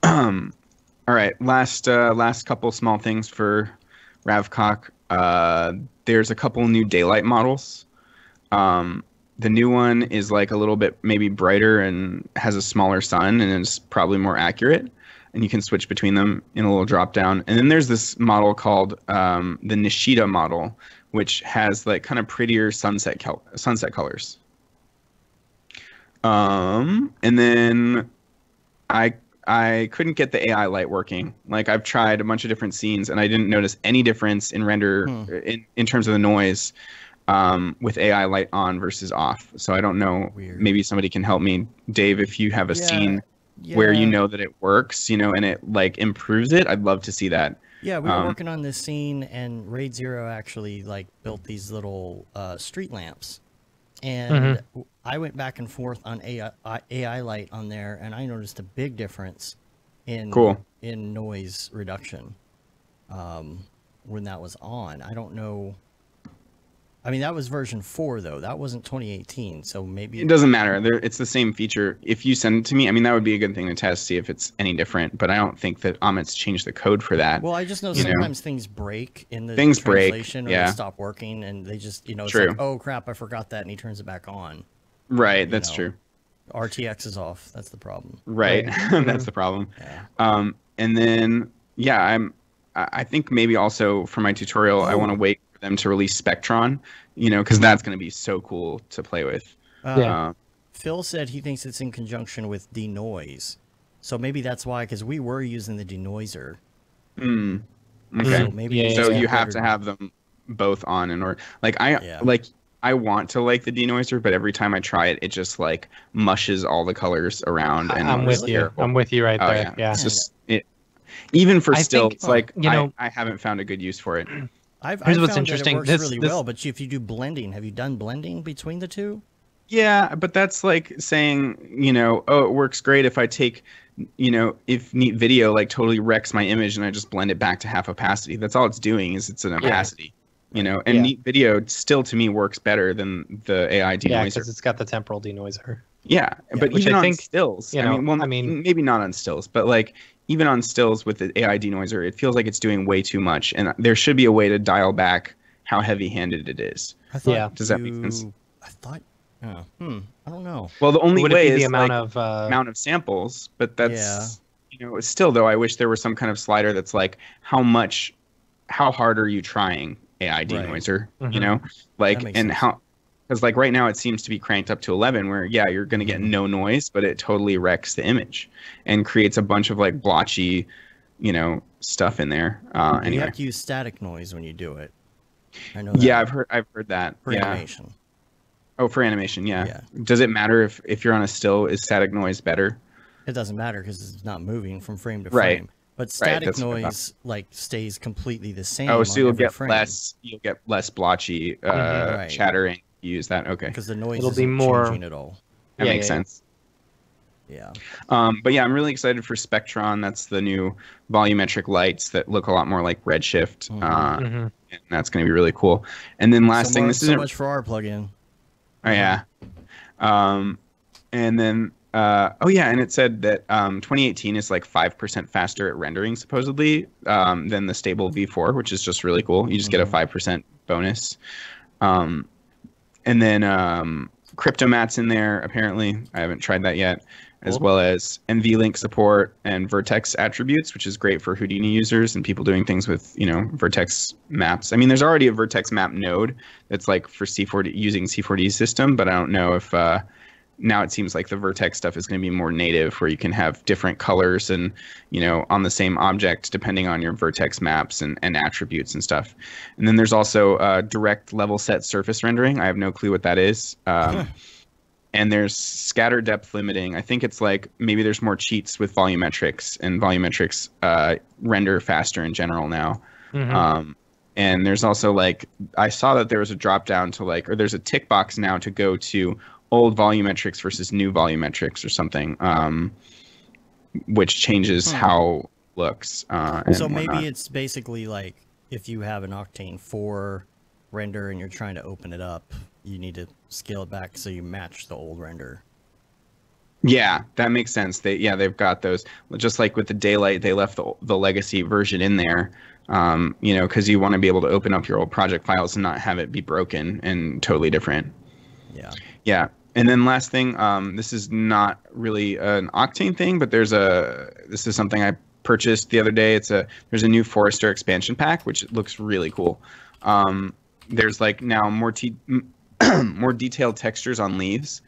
All right. Last couple small things for Ravcock. There's a couple new daylight models. The new one is like a little bit maybe brighter and has a smaller sun and is probably more accurate. And you can switch between them in a little drop down. And then there's this model called the Nishida model, which has like kind of prettier sunset colors. And then I couldn't get the AI light working. Like I've tried a bunch of different scenes and I didn't notice any difference in render in terms of the noise. With AI light on versus off. So I don't know. Weird. Maybe somebody can help me. Dave, if you have a scene where you know that it works, and it like improves it, I'd love to see that. Yeah, we were working on this scene and Raid Zero actually like built these little street lamps. And I went back and forth on AI light on there and I noticed a big difference in noise reduction when that was on. I don't know. I mean, that was version 4, though. That wasn't 2018, so maybe... It doesn't matter. It's the same feature. If you send it to me, I mean, that would be a good thing to test, see if it's any different, but I don't think that Amit's changed the code for that. Well, I just know sometimes things break in the translation or they stop working, and they just, it's like, oh, crap, I forgot that, and he turns it back on. Right, that's true. RTX is off. That's the problem. Right, that's the problem. Yeah. And then, I think maybe also for my tutorial, I want to wait them to release Spectron, because that's going to be so cool to play with. Phil said he thinks it's in conjunction with denoise, so maybe that's why, because we were using the denoiser. Okay. So maybe so you have to have them both on in order. Like I want to like the denoiser, but every time I try it, it just like mushes all the colors around. And I'm with you. I'm with you right there. Yeah. It's just even for stills, like I haven't found a good use for it. Here's what's interesting. It works really well, but if you do blending, have you done blending between the two? Yeah, but that's like saying, oh, it works great if I take, if Neat Video like totally wrecks my image and I just blend it back to half opacity. That's all it's doing is it's an opacity, and Neat Video still to me works better than the AI denoiser. Yeah, because it's got the temporal denoiser. Yeah, but even on stills, maybe not on stills, but like even on stills with the AI denoiser, it feels like it's doing way too much, and there should be a way to dial back how heavy-handed it is. Does that make sense? I thought, I don't know. Well, the only way is the amount amount of samples, but that's still though. I wish there was some kind of slider that's like how hard are you trying AI denoiser? And how. Because like right now it seems to be cranked up to 11 where, you're going to get no noise, but it totally wrecks the image and creates a bunch of like blotchy, stuff in there. You have to use static noise when you do it. I know that. Yeah, I've heard that. For animation. Oh, for animation, yeah. Does it matter if you're on a still, is static noise better? It doesn't matter because it's not moving from frame to frame. But static noise like stays completely the same. Oh, so you'll get less blotchy chattering. Use that, okay? Because the noise isn't changing at all. That makes sense. Yeah. But yeah, I'm really excited for Spectron. That's the new volumetric lights that look a lot more like Redshift. And that's going to be really cool. And then last thing, this isn't so much for our plugin. Oh yeah. And then oh yeah, and it said that 2018 is like 5% faster at rendering supposedly than the stable V4, which is just really cool. You just get a 5% bonus. And then Cryptomat's in there apparently. I haven't tried that yet. As well as NVLink support and Vertex attributes, which is great for Houdini users and people doing things with, you know, Vertex maps. I mean, there's already a Vertex map node that's like for C4D using C4D system, but I don't know if now it seems like the Vertex stuff is going to be more native, where you can have different colors and, you know, on the same object depending on your Vertex maps and attributes and stuff. And then there's also direct level set surface rendering. I have no clue what that is. And there's scatter depth limiting. I think it's like maybe there's more cheats with volumetrics, and volumetrics render faster in general now. And there's also like, I saw that there was a drop down to like, or there's a tick box now to go to old volumetrics versus new volumetrics or something, which changes how it looks. So maybe it's basically like if you have an Octane 4 render and you're trying to open it up, you need to scale it back so you match the old render. Yeah, that makes sense. They've got those. Just like with the Daylight, they left the legacy version in there, you know, because you want to be able to open up your old project files and not have it be broken and totally different. Yeah. Yeah. And then last thing, this is not really an Octane thing, but this is something I purchased the other day. There's a new Forrester expansion pack, which looks really cool. There's like now more detailed textures on leaves,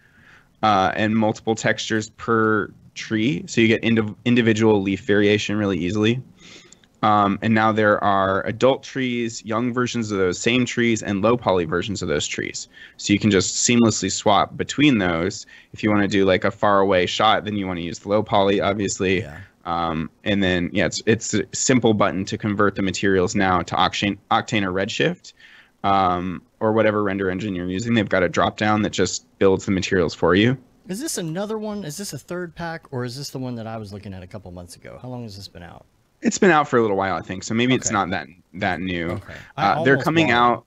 and multiple textures per tree, so you get individual leaf variation really easily. And now there are adult trees, young versions of those same trees, and low poly versions of those trees. So you can just seamlessly swap between those. If you want to do like a far away shot, then you want to use the low poly, obviously. Yeah. And then it's a simple button to convert the materials now to Octane or Redshift. Or whatever render engine you're using. They've got a drop down that just builds the materials for you. Is this another one? Is this a third pack, or is this the one that I was looking at a couple months ago? How long has this been out? It's been out for a little while, I think. So maybe it's not that new. Okay. They're coming out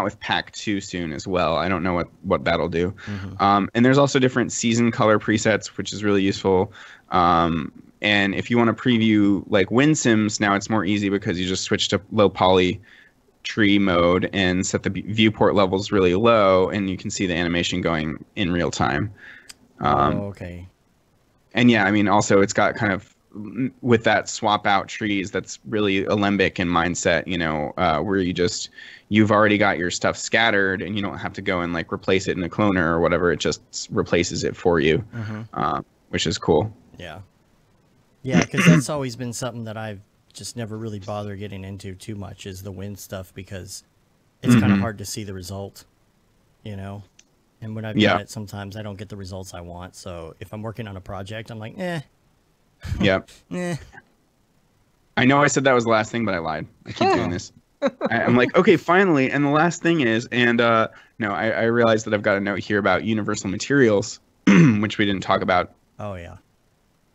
with pack 2 soon as well. I don't know what that'll do. And there's also different season color presets, which is really useful. And if you want to preview like wind sims, now it's more easy because you just switch to low poly tree mode and set the viewport levels really low, and you can see the animation going in real time. Okay. And yeah, I mean, also it's got kind of, with that swap out trees, that's really alembic in mindset, you know, where you've already got your stuff scattered and you don't have to go and like replace it in a cloner or whatever. It just replaces it for you, which is cool. Yeah. Yeah, because that's always been something that I've just never really bothered getting into too much, is the wind stuff, because it's kind of hard to see the result, you know? And when I've done it, sometimes I don't get the results I want. So if I'm working on a project, I'm like, Yep. I know I said that was the last thing, but I lied. I keep doing this. I'm like, okay, finally. And the last thing is, and no, I realized that I've got a note here about universal materials, which we didn't talk about. Oh, yeah.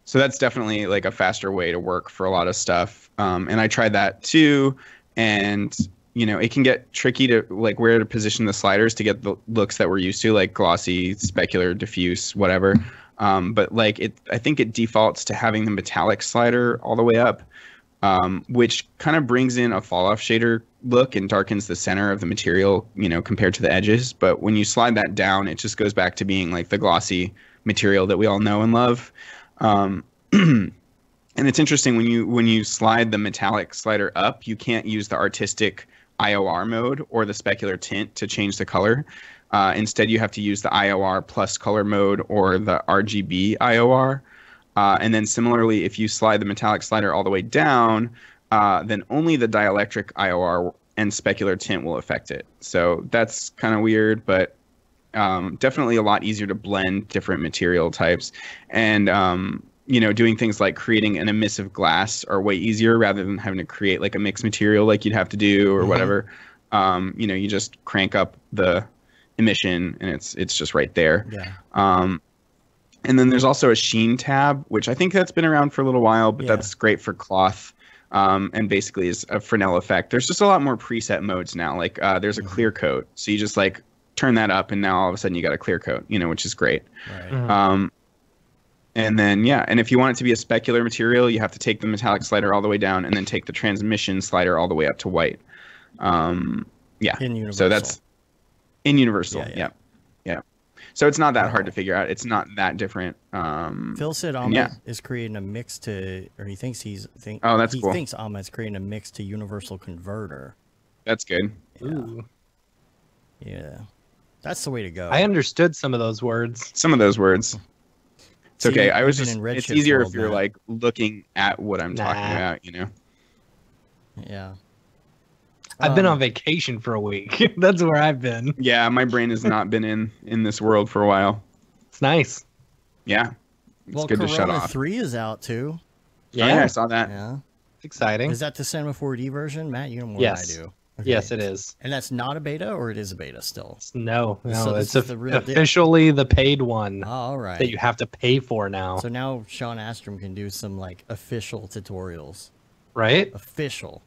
So that's definitely like a faster way to work for a lot of stuff. And I tried that too. And, you know, it can get tricky to like where to position the sliders to get the looks that we're used to, like glossy, specular, diffuse, whatever. But like I think it defaults to having the metallic slider all the way up, which kind of brings in a fall off shader look and darkens the center of the material, you know, compared to the edges. But when you slide that down, it just goes back to being like the glossy material that we all know and love. And it's interesting when you slide the metallic slider up, you can't use the artistic IOR mode or the specular tint to change the color. Instead, you have to use the IOR plus color mode or the RGB IOR. And then similarly, if you slide the metallic slider all the way down, then only the dielectric IOR and specular tint will affect it. So that's kind of weird, but definitely a lot easier to blend different material types. And you know, doing things like creating an emissive glass are way easier rather than having to create like a mixed material like you'd have to do or whatever. You know, you just crank up the emission and it's just right there. Yeah. And then there's also a sheen tab, which I think that's been around for a little while, but Yeah. that's great for cloth. And basically is a Fresnel effect. There's just a lot more preset modes now. Like there's a clear coat, so you just like turn that up, and now all of a sudden you got a clear coat, which is great. Right. And then and if you want it to be a specular material, you have to take the metallic slider all the way down, and then take the transmission slider all the way up to white. In Universal. So that's in Universal. Yeah. Yeah. So it's not that hard to figure out. It's not that different. Phil said Ahmed is creating a mix to, or he thinks Oh, that's cool. He thinks Ahmed's creating a mix to Universal Converter. That's good. Ooh. Yeah. That's the way to go. I understood some of those words. Some of those words. It's See, okay. I was even just. in It's Redshift easier world, if you're man. like looking at what I'm talking Nah. about. Yeah. I've been on vacation for a week. That's where I've been. Yeah, my brain has not been in this world for a while. It's nice. Yeah, it's Well, good Corona to shut off. 3 is out too. Yeah, I saw that. Yeah. It's exciting. Is that the Cinema 4D version? Matt, you know more Yes. than I do. Yes, it is. And that's not a beta, or it is a beta still? No, So this it's is the real deal. officially the paid one Oh, all right. that you have to pay for now, So now Sean Astrom can do some like official tutorials. right? Official.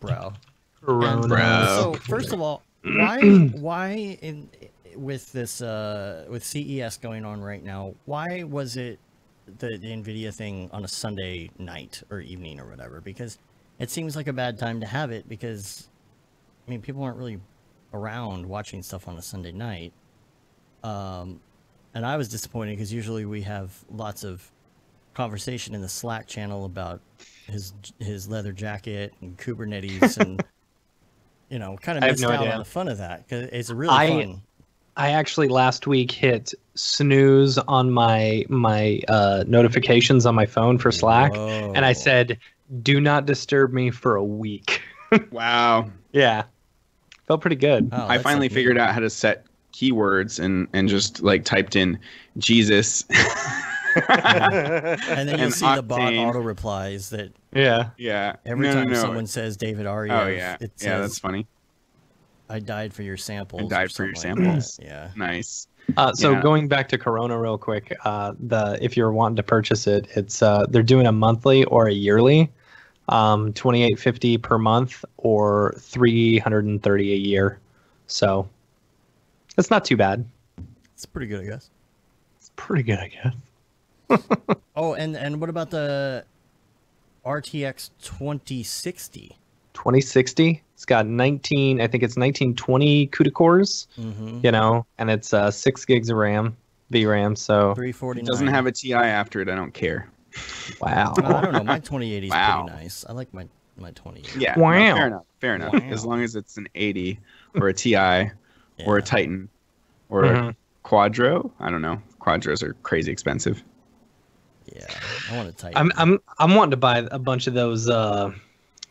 Bro. Corona. So first of all, why with this with CES going on right now, why was it the Nvidia thing on a Sunday night or evening or whatever? Because it seems like a bad time to have it, because I mean people aren't really around watching stuff on a Sunday night. And I was disappointed because usually we have lots of conversation in the Slack channel about his leather jacket and Kubernetes and kind of I have missed no out idea. on the fun of that because it's really fun. I actually last week hit snooze on my notifications on my phone for Slack, and I Whoa. said, "Do not disturb me for a week." Wow. Yeah, felt pretty good. Oh, I that's finally like me. figured out how to set keywords and just like typed in Jesus. And then you'll and see the bot Octane. auto replies that Yeah, Yeah. every No, time no. someone says David Ariev, Oh yeah. it Yeah, says, that's funny. I died for your samples. I or died for your something like that. samples. Yeah. Nice. So Yeah. going back to Corona real quick, if you're wanting to purchase it, it's they're doing a monthly or a yearly, $28.50 per month or $330 a year. So it's not too bad. It's pretty good, I guess. It's pretty good, I guess. Oh, and what about the RTX 2060? 2060. It's got 19. I think it's 1920 CUDA cores. Mm-hmm. And it's 6 gigs of RAM, VRAM. So 349. It doesn't have a TI after it. I don't care. wow. I don't know. My 2080 is Wow. pretty nice. I like my 2080. Yeah. Wow. No, fair enough. Fair enough. Wow. As long as it's an 80 or a TI or a Yeah. Titan or Mhm. a Quadro. I don't know. Quadros are crazy expensive. Yeah, I want to Titan. I'm wanting to buy a bunch of those.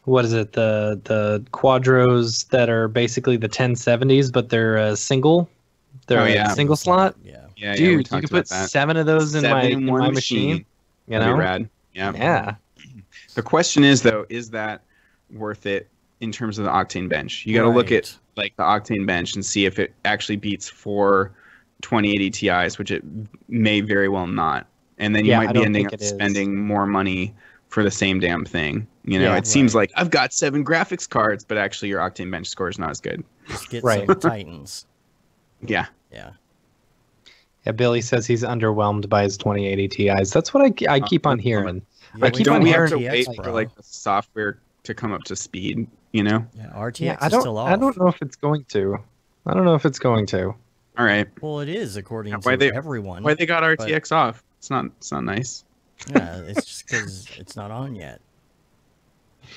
What is it? The Quadros that are basically the 1070s, but they're single. They're Oh, yeah. a single slot. Yeah. Yeah. Dude, yeah, we you talked could about put that. 7 of those in 7 in one my machine. You That'd know? be rad. Yeah. Yeah. The question is though, is that worth it in terms of the Octane bench? You got to look at Right. like the Octane bench and see if it actually beats 4 2080 Ti's, which it may very well not. And then you Yeah, I might be don't ending think up it is. spending more money for the same damn thing. Yeah, it seems right. like I've got 7 graphics cards, but actually your Octane bench score is not as good. Just get Right. some Titans. Yeah. Yeah. Yeah. Billy says he's underwhelmed by his 2080 Ti's. That's what I keep on hearing. Yeah, I keep Don't on we hearing have to RTX, wait bro. for like the software to come up to speed, you know? Yeah, RTX Yeah, is still off. I don't know if it's going to. I don't know if it's going to. All right. Well, it is according Yeah, why to they- everyone. Why they got RTX off? It's not nice. Yeah, it's just because it's not on yet.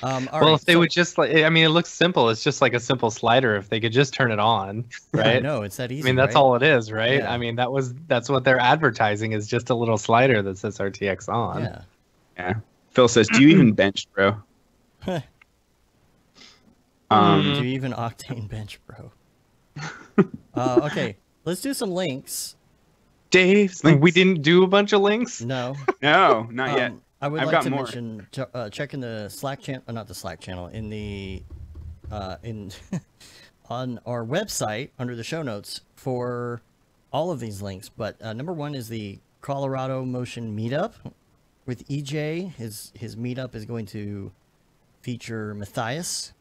All Well, right, if they so- would just it looks simple. It's just like a simple slider. If they could just turn it on, right? No, it's that easy. I mean, that's right? all it is, right? Yeah. I mean, that's what they're advertising is just a little slider that says RTX on. Yeah. Yeah. Phil says, "Do you even bench, bro?" Do Um, you even Octane bench, bro? Okay, let's do some links. Dave's We didn't do a bunch of links. No. No, not yet. I would I've like got to more. mention check in the Slack channel, not the Slack channel, in the in on our website under the show notes for all of these links, but number one is the Colorado Motion Meetup with EJ. His meetup is going to feature Matthias.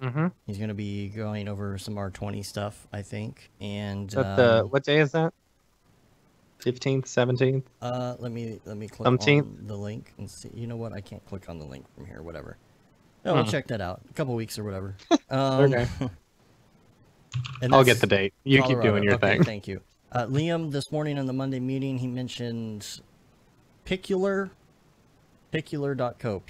Mm-hmm. He's going to be going over some R20 stuff, I think. And What day is that? 15th, 17th? let me click 17th? on the link and see. You know what? I can't click on the link from here. Whatever. No, we'll check that out. A couple weeks or whatever. Okay. And I'll that's get the date. You keep Colorado. doing your Okay, thing. Thank you. Liam, this morning on the Monday meeting, he mentioned Picular, picular.co,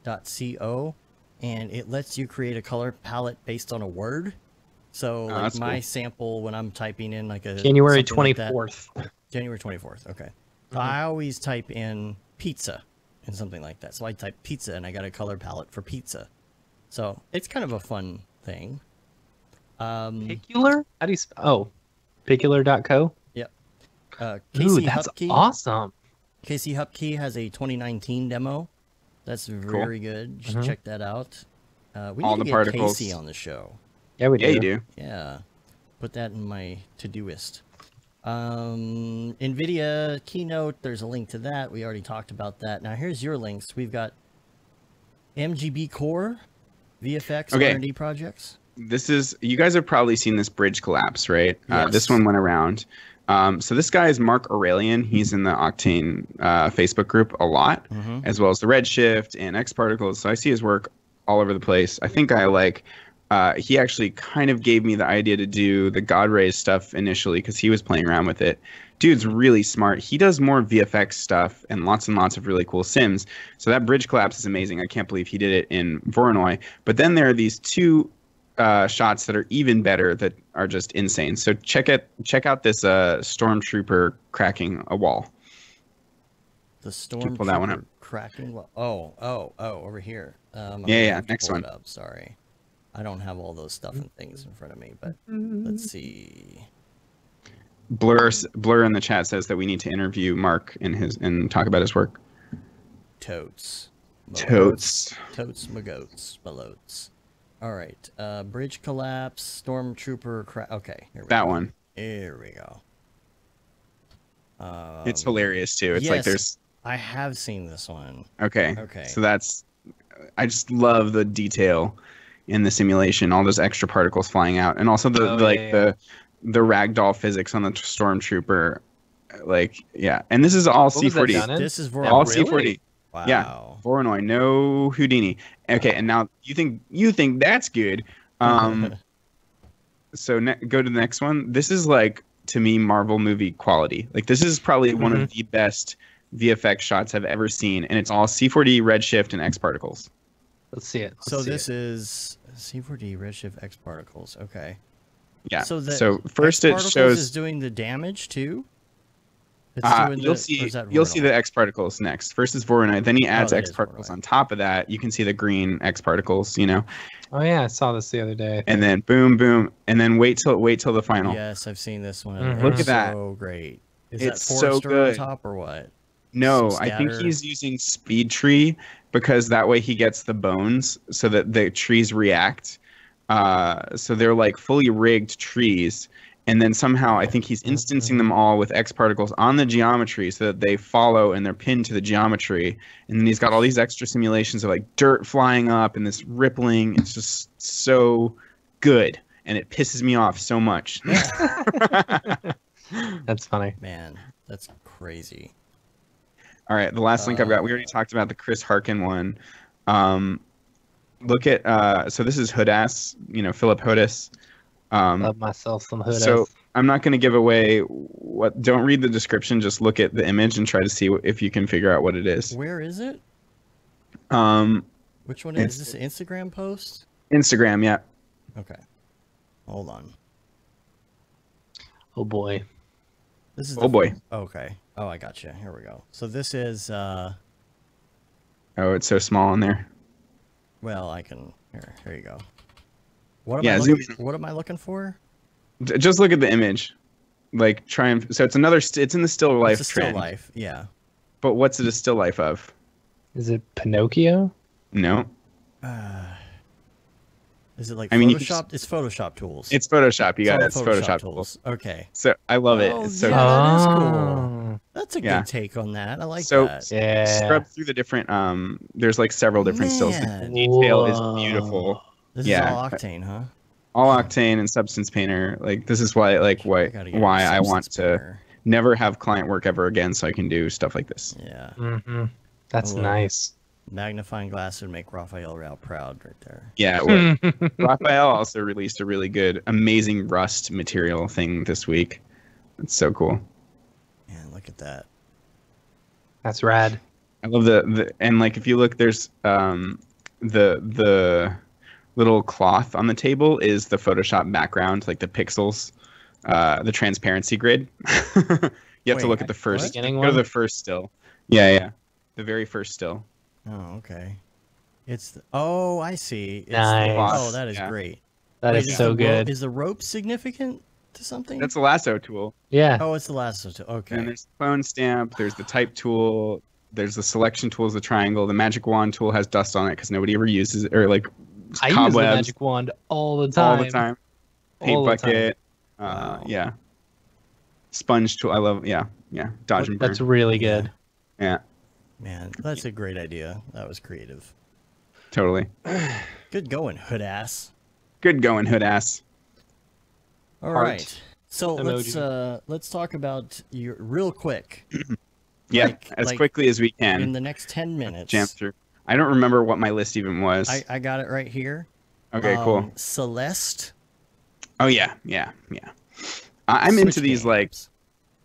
picular.co, and it lets you create a color palette based on a word. So like that's my cool. sample when I'm typing in like a January something like that- 24th. January 24th. Okay. So I always type in pizza and something like that. So I type pizza and I got a color palette for pizza. So it's kind of a fun thing. Picular? How do you spell? Oh, picular.co? Yep. Ooh, Casey that's Hupke. awesome. Casey Hupke has a 2019 demo. That's very good. You should check that out. We All need the to get particles. Casey on the show. Yeah, we do. Yeah, you do. Yeah. Put that in my to-doist. NVIDIA keynote, there's a link to that. We already talked about that. Now here's your links. We've got MGB Core, VFX, Okay. R&D projects. This is, you guys have probably seen this bridge collapse, right? Yes. This one went around. So this guy is Mark Aurelian. He's in the Octane Facebook group a lot, as well as the Redshift and X Particles. So I see his work all over the place. I think he actually kind of gave me the idea to do the God Rays stuff initially because he was playing around with it. Dude's really smart. He does more VFX stuff and lots of really cool sims. So that bridge collapse is amazing. I can't believe he did it in Voronoi. But then there are these two shots that are even better that are just insane. So check out this stormtrooper cracking a wall. The storm pull that one up. cracking. Oh, over here. I'm Yeah, gonna yeah, have to next pull it one. up. Sorry, I don't have all those stuff and things in front of me. But let's see. Blur in the chat says that we need to interview Mark and talk about his work. Totes. Totes. Magotes. Malotes. All right. Bridge collapse. Stormtrooper. Okay. Here we That go. one. Here we go. It's hilarious too. It's yes, like there's I have seen this one. okay. Okay. So I just love the detail in the simulation, all those extra particles flying out, and also the ragdoll physics on the stormtrooper. Like, yeah. And this is all What was that C40. done in? This is All Really? C40. Wow. Yeah. Voronoi, no Houdini. Okay, and now you think that's good. So go to the next one. This is like, to me, Marvel movie quality. Like, this is probably one of the best VFX shots I've ever seen, and it's all C4D, Redshift, and X Particles. Let's see it. So this is C4D Redshift X Particles. Okay. Yeah. So first X it Particles shows. is doing the damage too. It's You'll see the X Particles next. First is Voronoi, then he adds that X is Particles Voronoi. on top of that. You can see the green X Particles, Oh yeah, I saw this the other day. and then boom, boom, and then wait till the final. Yes, I've seen this one. Mhm. It's Look at that. So great. Is It's that so Forrester good. on top or what? No, Some I think scatter. he's using Speed Tree because that way he gets the bones so that the trees react. So they're like fully rigged trees. And then somehow I think he's instancing them all with X Particles on the geometry so that they follow and they're pinned to the geometry. And then he's got all these extra simulations of like dirt flying up and this rippling. It's just so good. And it pisses me off so much. That's funny. Man, that's crazy. All right, the last link I've got. We already talked about the Chris Harkin one. Look at so this is Hoodass, Philip Hoodass. Love myself some hood. So I'm not going to give away what. Don't read the description. Just look at the image and try to see if you can figure out what it is. Where is it? Which one It's- is this? An Instagram post? Instagram, yeah. Okay. Hold on. Oh boy. This is Oh boy. Okay. Oh, I got you. Here we go. So this is Oh, it's so small in there. well, I can here you go. What am Yeah, I zoom looking, what am I looking for? Just look at the image. Like try and so it's another. It's in the still life It's a still trend. life. Yeah. But what's it a still life of? Is it Pinocchio? No. Is it like I mean, Photoshop? It's Photoshop tools. It's Photoshop. You got it. all It's Photoshop tools. Okay. So I love it. Oh, It's so yeah, cool. that is cool. Oh. That's a Yeah. good take on that. I like So that. Yeah. scrub through the different. There's like several different stills. The Man. detail is Whoa. beautiful. This yeah. is all Octane, huh? All Octane and Substance Painter. Like this is why why I want to never have client work ever again, so I can do stuff like this. Yeah. Mm-hmm. That's I love nice. Magnifying glass would make Raphael real proud right there. Yeah, it would. Raphael also released a really good, amazing rust material thing this week. It's so cool. Man, look at that. That's rad. I love the and like if you look, there's the little cloth on the table is the Photoshop background, like the pixels, the transparency grid. You have to Wait, look at the first. what? Beginning Go to one? the first still. Yeah, the very first still. Oh, okay. Oh, I see. It's Nice. Oh, that is Yeah. great. That Wait, is so the good. Is the rope significant to something? That's a lasso tool. Yeah. Oh, it's the lasso tool. Okay. And there's the phone stamp. There's the type tool. There's the selection tool, is the triangle. The magic wand tool has dust on it because nobody ever uses it, or like I use the cobwebs magic wand all the time. all the time. Paint All the time. bucket. Wow. Yeah. Sponge tool. I love. Yeah. Dodge and burn. That's really good. Yeah. Man, that's a great idea. That was creative. Totally. Good going, hood ass. Good going, hood ass. All Heart right. So let's talk about your real quick. Yeah, Like- as like quickly as we In can. the next 10 minutes. Jam through. I don't remember what my list even was. I got it right here. Okay, cool. Celeste. Oh yeah. I'm into Switch these like. games.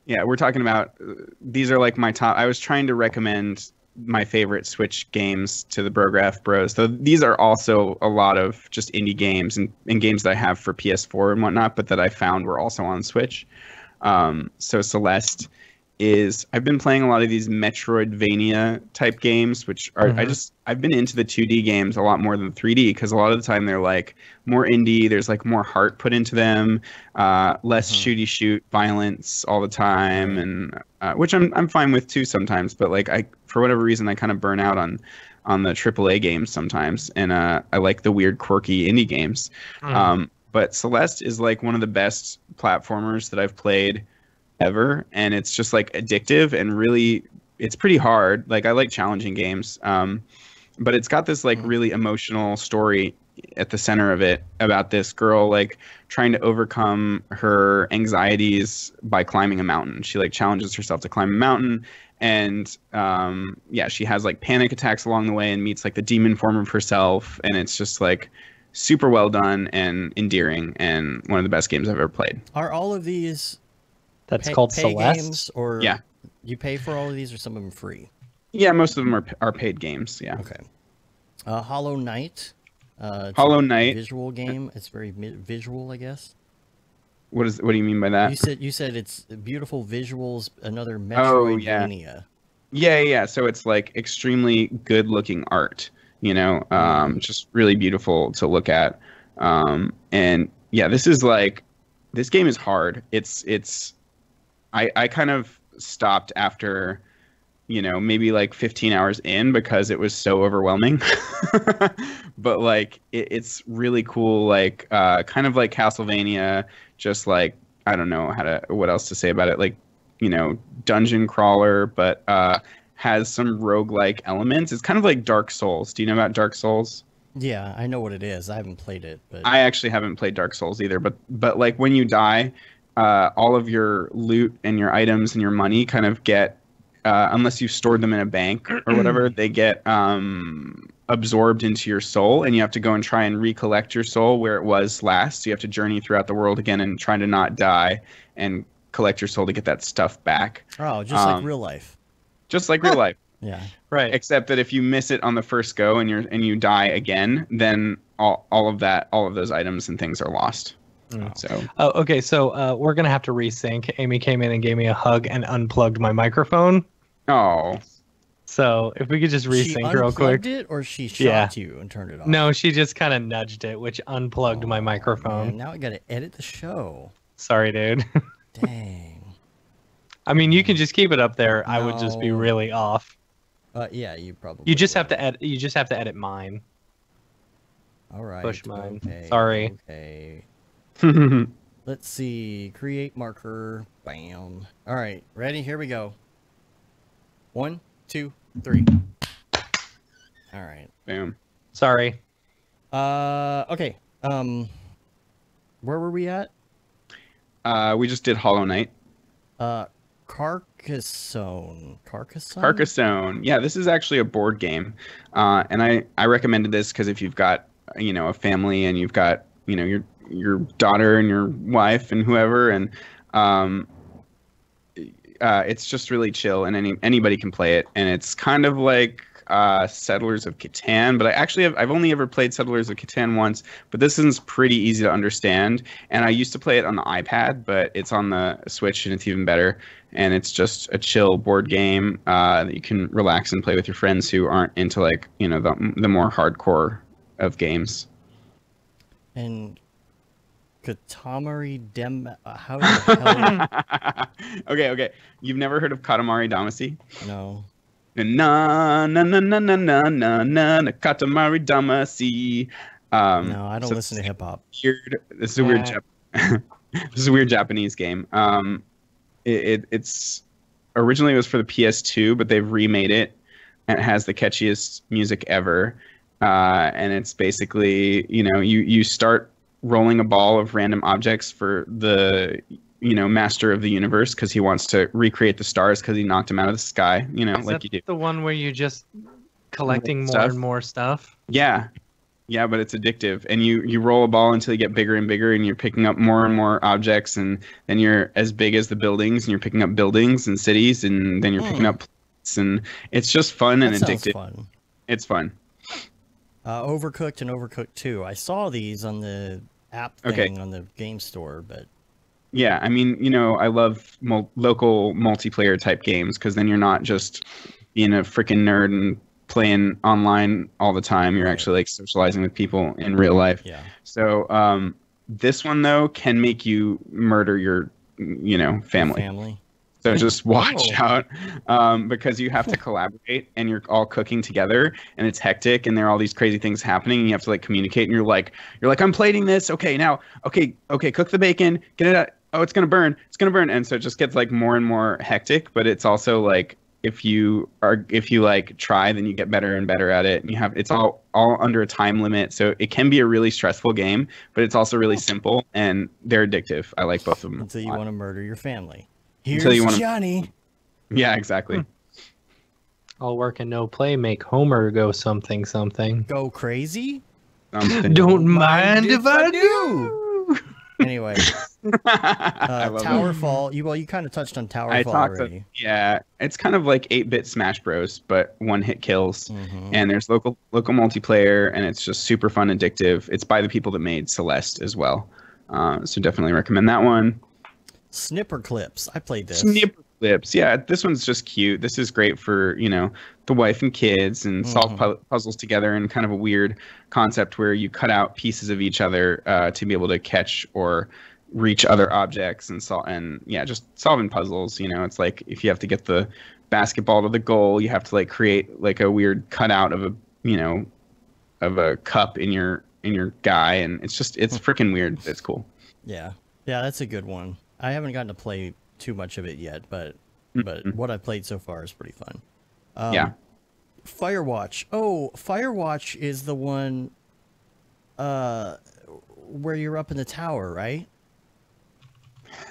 Yeah, we're talking about these are like my top. I was trying to recommend my favorite Switch games to the Brograph Bros. So these are also a lot of just indie games and games that I have for PS4 and whatnot, but that I found were also on Switch. So Celeste is I've been playing a lot of these Metroidvania type games, which are I've been into the 2D games a lot more than 3D because a lot of the time they're like more indie. There's like more heart put into them, less shooty shoot violence all the time, and which I'm fine with too sometimes. But like for whatever reason I kind of burn out on the AAA games sometimes, and I like the weird quirky indie games. But Celeste is like one of the best platformers that I've played ever, and it's just like addictive and really it's pretty hard. Like I like challenging games, but it's got this like really emotional story at the center of it about this girl like trying to overcome her anxieties by climbing a mountain. She like challenges herself to climb a mountain, and she has like panic attacks along the way and meets like the demon form of herself, and it's just like super well done and endearing and one of the best games I've ever played. Are all of these That's called pay Celeste. games, or Yeah. you pay for all of these, or some of them free? Yeah, most of them are paid games. Yeah. Okay. Hollow Knight. It's Hollow a Knight. visual game. It's very visual, I guess. What do you mean by that? You said it's beautiful visuals. Another Oh, yeah. Metroidvania. Yeah. So it's like extremely good looking art, just really beautiful to look at. And yeah, this game is hard. I kind of stopped after, maybe like 15 hours in because it was so overwhelming. But like, it's really cool. Like, kind of like Castlevania, just like, I don't know what else to say about it. Like, dungeon crawler, but, has some roguelike elements. It's kind of like Dark Souls. Do you know about Dark Souls? Yeah, I know what it is. I haven't played it, but I actually haven't played Dark Souls either, but like when you die, all of your loot and your items and your money kind of get, unless you've stored them in a bank or whatever, they get absorbed into your soul, and you have to go and try and recollect your soul where it was last. So you have to journey throughout the world again and try to not die and collect your soul to get that stuff back. oh, just like real life. Just like real life. Yeah. Right. Except that if you miss it on the first go and you die again, then all of those items and things are lost. So Oh, okay. So we're gonna have to resync. Amy came in and gave me a hug and unplugged my microphone. So if we could just She resync real unplugged quick. it, or she Yeah. shot you and turned it off? No, she just kind of nudged it, which unplugged my microphone. Man, now I gotta edit the show. Sorry, dude. Dang. I mean, you can just keep it up there. I would just be No. really off. Yeah, you probably. You just have would. to edit. You just have to edit mine. All right. Push mine. Okay. Sorry. Okay. Let's see. Create marker. Bam. All right. Ready? Here we go. 1, 2, 3. All right. Boom. Sorry. Okay. Where were we at? We just did Hollow Knight. Carcassonne. Carcassonne? Carcassonne. Yeah, this is actually a board game. And I recommended this because if you've got, a family and you've got, your daughter and your wife and whoever, and it's just really chill and anybody can play it. And it's kind of like Settlers of Catan, but I've only ever played Settlers of Catan once, but this one's pretty easy to understand. And I used to play it on the iPad, but it's on the Switch and it's even better. And it's just a chill board game that you can relax and play with your friends who aren't into the more hardcore of games. And Katamari how the hell? Okay. You've never heard of Katamari Damacy? No. Na na na na na na na na Katamari Damacy. No, I don't listen to hip hop. This is a weird. This is a weird Japanese game. It's originally it was for the PS2, but they've remade it, and it has the catchiest music ever. And it's basically you start rolling a ball of random objects for the master of the universe because he wants to recreate the stars because he knocked them out of the sky. Is like that you do. the one where you're just collecting more and more stuff? Yeah, but it's addictive, and you roll a ball until you get bigger and bigger, and you're picking up more and more objects, and then you're as big as the buildings, and you're picking up buildings and cities, and then you're picking up plates, and it's just fun and addictive. Fun. It's fun. Overcooked and Overcooked 2. I saw these on the app thing on the game store, but yeah, I mean, I love local multiplayer type games because then you're not just being a freaking nerd and playing online all the time. You're actually like socializing with people in real life. Yeah. So this one though can make you murder your family. So just watch out because you have to collaborate and you're all cooking together and it's hectic and there are all these crazy things happening and you have to like communicate and you're like I'm plating this. Okay, cook the bacon, get it out. Oh, it's gonna burn. And so it just gets like more and more hectic, but it's also like if you like try, then you get better and better at it. And it's all under a time limit. So it can be a really stressful game, but it's also really simple and they're addictive. I like both of them. Until you want to murder your family. Here's Johnny. Yeah, exactly. All work and no play make Homer go something. Go crazy? Don't mind if I do. Anyway, Towerfall. You kind of touched on Towerfall already. Yeah, it's kind of like 8-bit Smash Bros, but one-hit kills. And there's local multiplayer, and it's just super fun, addictive. It's by the people that made Celeste as well, so definitely recommend that one. Snipper Clips. I played this. Snipper Clips. Yeah, this one's just cute. This is great for, the wife and kids and solve puzzles together in kind of a weird concept where you cut out pieces of each other to be able to catch or reach other objects and just solving puzzles. It's like if you have to get the basketball to the goal, you have to like create like a weird cutout of a cup in your guy, and it's freaking weird. It's cool. Yeah, that's a good one. I haven't gotten to play too much of it yet, but what I've played so far is pretty fun. Yeah. Firewatch. Oh, Firewatch is the one where you're up in the tower, right?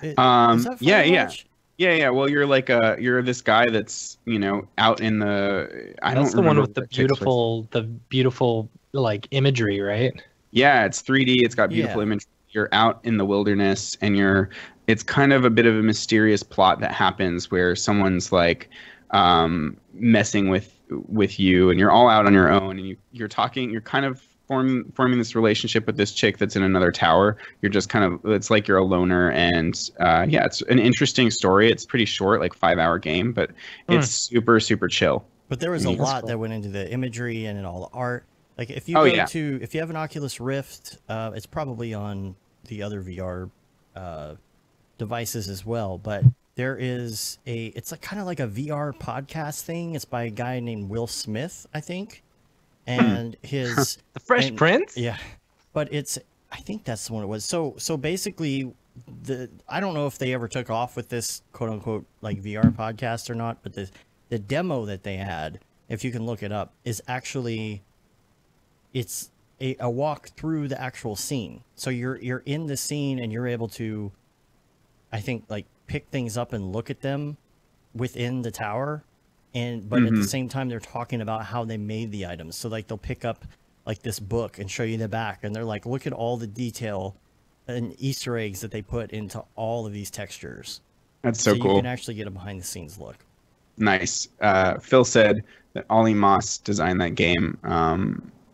Is that Firewatch? Yeah. Well, you're like you're this guy that's out in the. That's the one with the beautiful like imagery, right? Yeah, it's 3D. It's got beautiful imagery. You're out in the wilderness, and it's kind of a bit of a mysterious plot that happens where someone's like messing with you, and you're all out on your own, and you're talking. You're kind of forming this relationship with this chick that's in another tower. You're just it's like you're a loner, and it's an interesting story. It's pretty short, like 5-hour game, but it's super, super chill. But there was a lot that went into the imagery and in all the art. Like if you if you have an Oculus Rift, it's probably on the other VR devices as well. But there is it's kind of like a VR podcast thing. It's by a guy named Will Smith, I think. and his The Fresh Prince? Yeah, but I think that's the one it was. So basically, I don't know if they ever took off with this quote unquote like VR podcast or not, but the demo that they had, if you can look it up, is actually it's a walk through the actual scene. So you're in the scene and you're able to, I think, like pick things up and look at them within the tower, but at the same time they're talking about how they made the items. So like they'll pick up like this book and show you the back, and they're like, look at all the detail and Easter eggs that they put into all of these textures. That's so cool. You can actually get a behind the scenes look. Nice. Phil said that Ollie Moss designed that game.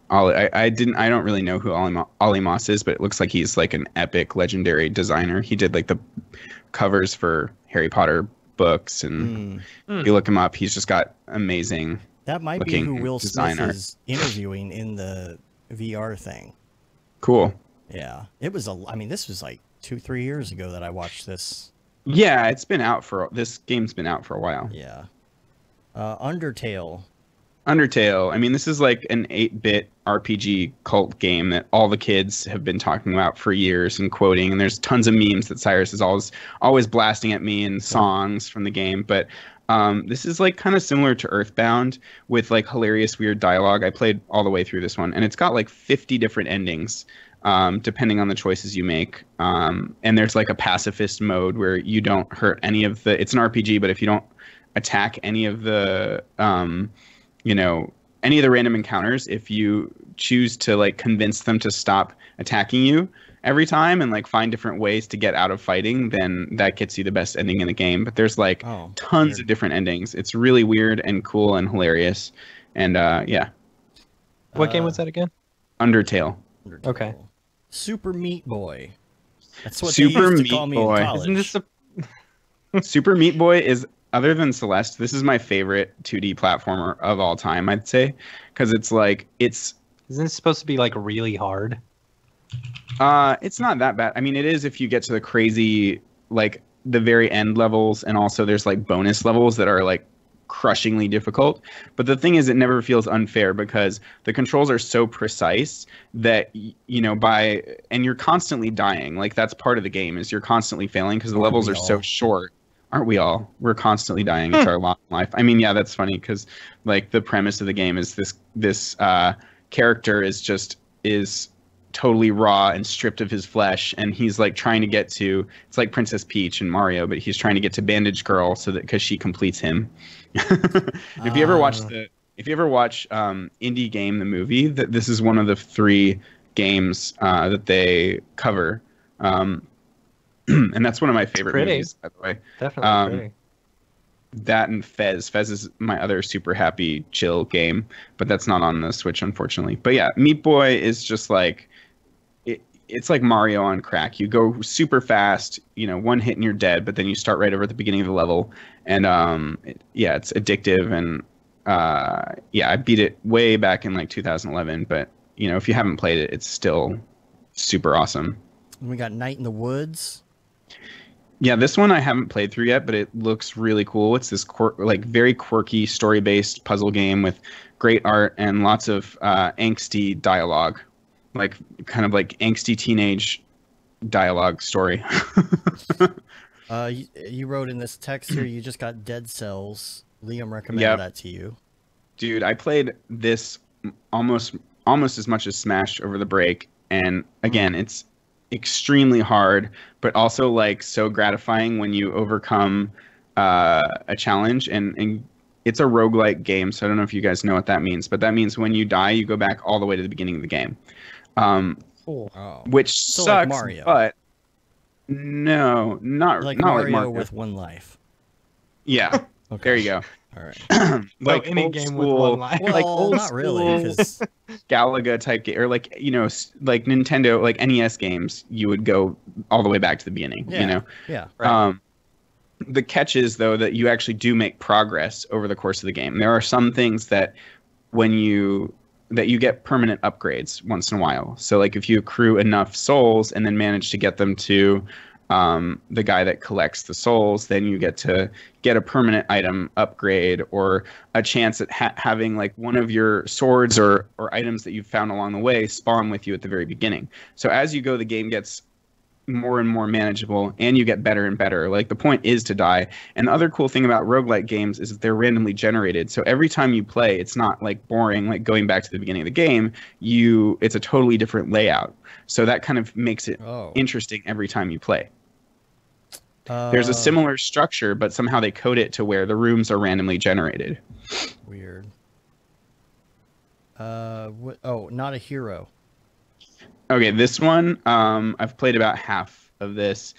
I don't really know who Ollie Moss is, but it looks like he's like an epic legendary designer. He did like the covers for Harry Potter books, and if you look him up, he's just got amazing. That might be who Will Smith is interviewing in the VR thing. Cool. Yeah, it was this was like 2-3 years ago that I watched this. Yeah, this game's been out for a while. Yeah. Undertale. I mean, this is like an 8-bit RPG cult game that all the kids have been talking about for years and quoting, and there's tons of memes that Cyrus is always blasting at me and songs from the game. But this is like kind of similar to Earthbound with like hilarious weird dialogue. I played all the way through this one, and it's got like 50 different endings depending on the choices you make. And there's like a pacifist mode where you don't hurt any of the. It's an RPG, but if you don't attack any of the any of the random encounters, if you choose to like convince them to stop attacking you every time and like find different ways to get out of fighting, then that gets you the best ending in the game. But there's like tons of different endings. It's really weird and cool and hilarious. And yeah. What game was that again? Undertale. Okay. Super Meat Boy. That's what Super they used to Meat call me Boy. in college. Isn't this Super Meat Boy is, other than Celeste, this is my favorite 2D platformer of all time, I'd say, because it's like isn't it supposed to be like really hard? It's not that bad. I mean, it is if you get to the crazy, like the very end levels, and also there's like bonus levels that are like crushingly difficult. But the thing is, it never feels unfair because the controls are so precise that and you're constantly dying. Like that's part of the game, is you're constantly failing because the levels are so short. Aren't we all? We're constantly dying. It's our lot in life. I mean, yeah, that's funny because like the premise of the game is this character is totally raw and stripped of his flesh, and he's like trying to get to, it's like Princess Peach and Mario, but he's trying to get to Bandage Girl because she completes him. If you ever watch Indie Game the movie, this is one of the 3 games that they cover. And that's one of my favorite movies, by the way. Definitely pretty. That and Fez. Fez is my other super happy, chill game, but that's not on the Switch, unfortunately. But yeah, Meat Boy is just like, it's like Mario on crack. You go super fast, one hit and you're dead, but then you start right over at the beginning of the level. And it's addictive. And I beat it way back in like 2011. But, if you haven't played it, it's still super awesome. We got Night in the Woods. Yeah, this one I haven't played through yet, but it looks really cool. It's this very quirky story-based puzzle game with great art and lots of angsty dialogue, like kind of like angsty teenage dialogue story. You wrote in this text here, you just got Dead Cells. Liam recommended that to you. Dude, I played this almost as much as Smash over the break, and again, it's extremely hard, but also like so gratifying when you overcome a challenge. And it's a roguelike game, so I don't know if you guys know what that means, but that means when you die, you go back all the way to the beginning of the game. Which sucks, like Mario. But no, not Mario, like Mario with one life. Yeah. Okay. There you go. All right. Like any game with one life. Well, like old not really, because Galaga type game, or like like Nintendo, like NES games, you would go all the way back to the beginning. Yeah. Right. The catch is though that you actually do make progress over the course of the game. There are some things that you get permanent upgrades once in a while. So like if you accrue enough souls and then manage to get them to the guy that collects the souls, then you get to get a permanent item upgrade or a chance at having like one of your swords or items that you've found along the way spawn with you at the very beginning. So as you go, the game gets more and more manageable and you get better and better. Like the point is to die. And the other cool thing about roguelike games is that they're randomly generated. So every time you play, it's not like boring, like going back to the beginning of the game. It's a totally different layout. So that kind of makes it interesting every time you play. There's a similar structure, but somehow they code it to where the rooms are randomly generated. Weird. Not a hero. Okay, this one, I've played about half of this.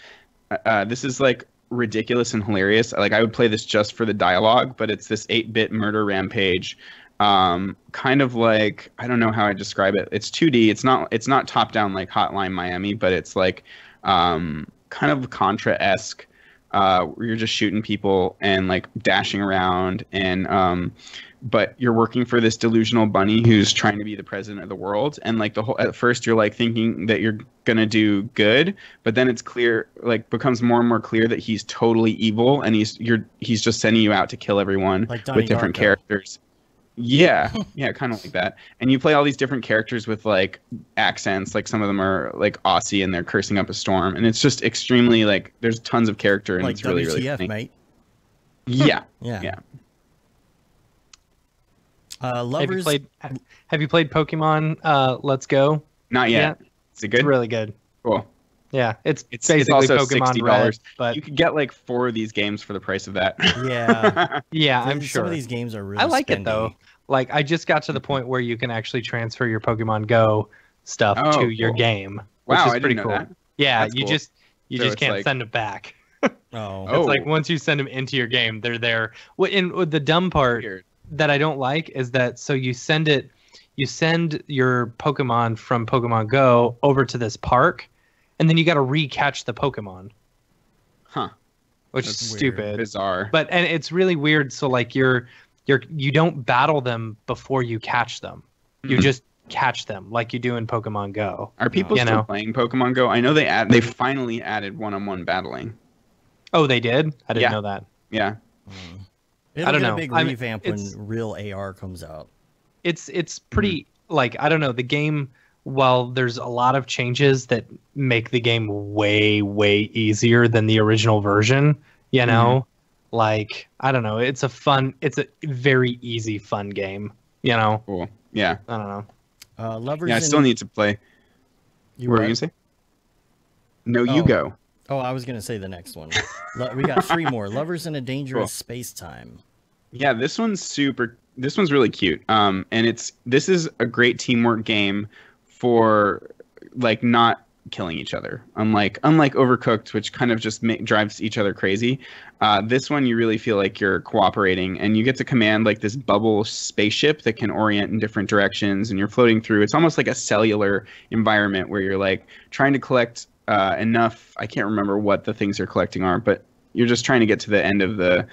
This is like ridiculous and hilarious. Like I would play this just for the dialogue, but it's this 8-bit murder rampage. Kind of like, I don't know how I describe it. It's 2D. It's not top down like Hotline Miami, but it's like kind of Contra-esque, where you're just shooting people and like dashing around and but you're working for this delusional bunny who's trying to be the president of the world. And like at first you're like thinking that you're going to do good, but then it's clear, like becomes more and more clear that he's totally evil and he's just sending you out to kill everyone like with different characters. Yeah. Yeah. Kind of like that. And you play all these different characters with like accents, like some of them are like Aussie and they're cursing up a storm. And it's just extremely like, there's tons of character and like it's really, WTF, really funny. mate. Yeah. Yeah. Yeah. Lovers. Have you played Pokemon Let's Go? Not yet. Is it good? It's really good. Cool. Yeah, it's basically also Pokemon $60, Red, but you could get like 4 of these games for the price of that. Yeah. Yeah, I'm sure. Some of these games are really I like spendy. it though. Like I just got to the point where you can actually transfer your Pokemon Go stuff to your game. Which Wow, is I pretty didn't know cool. that. Yeah, That's you cool. just So can't like- send them back. Oh. It's like once you send them into your game, they're there. And the dumb part Weird. that I don't like is that so you send your Pokemon from Pokemon Go over to this park, and then you got to re-catch the Pokemon. Huh. Which That's is weird. stupid. Bizarre. And it's really weird. So like you don't battle them before you catch them. You just catch them like you do in Pokemon Go. Are people still playing Pokemon Go? I know they finally added one-on-one battling. Oh, they did? I didn't Yeah. know that. Yeah. It'll I don't get know. a big I mean, revamp when it's- real AR comes out. It's pretty like I don't know, the game, while there's a lot of changes that make the game way easier than the original version, you know? Like I don't know, it's a very easy fun game, you know? Cool. Yeah. I don't know. Lovers. Yeah, I still need to play. You What were what? you gonna say? No, you go. Oh, I was gonna say the next one. We got 3 more. Lovers in a dangerous space-time. Yeah, this one's really cute. And this is a great teamwork game for like not killing each other. Unlike Overcooked, which kind of just drives each other crazy. This one you really feel like you're cooperating, and you get to command like this bubble spaceship that can orient in different directions, and you're floating through. It's almost like a cellular environment where you're like trying to collect enough. I can't remember what the things you're collecting are, but you're just trying to get to the end of the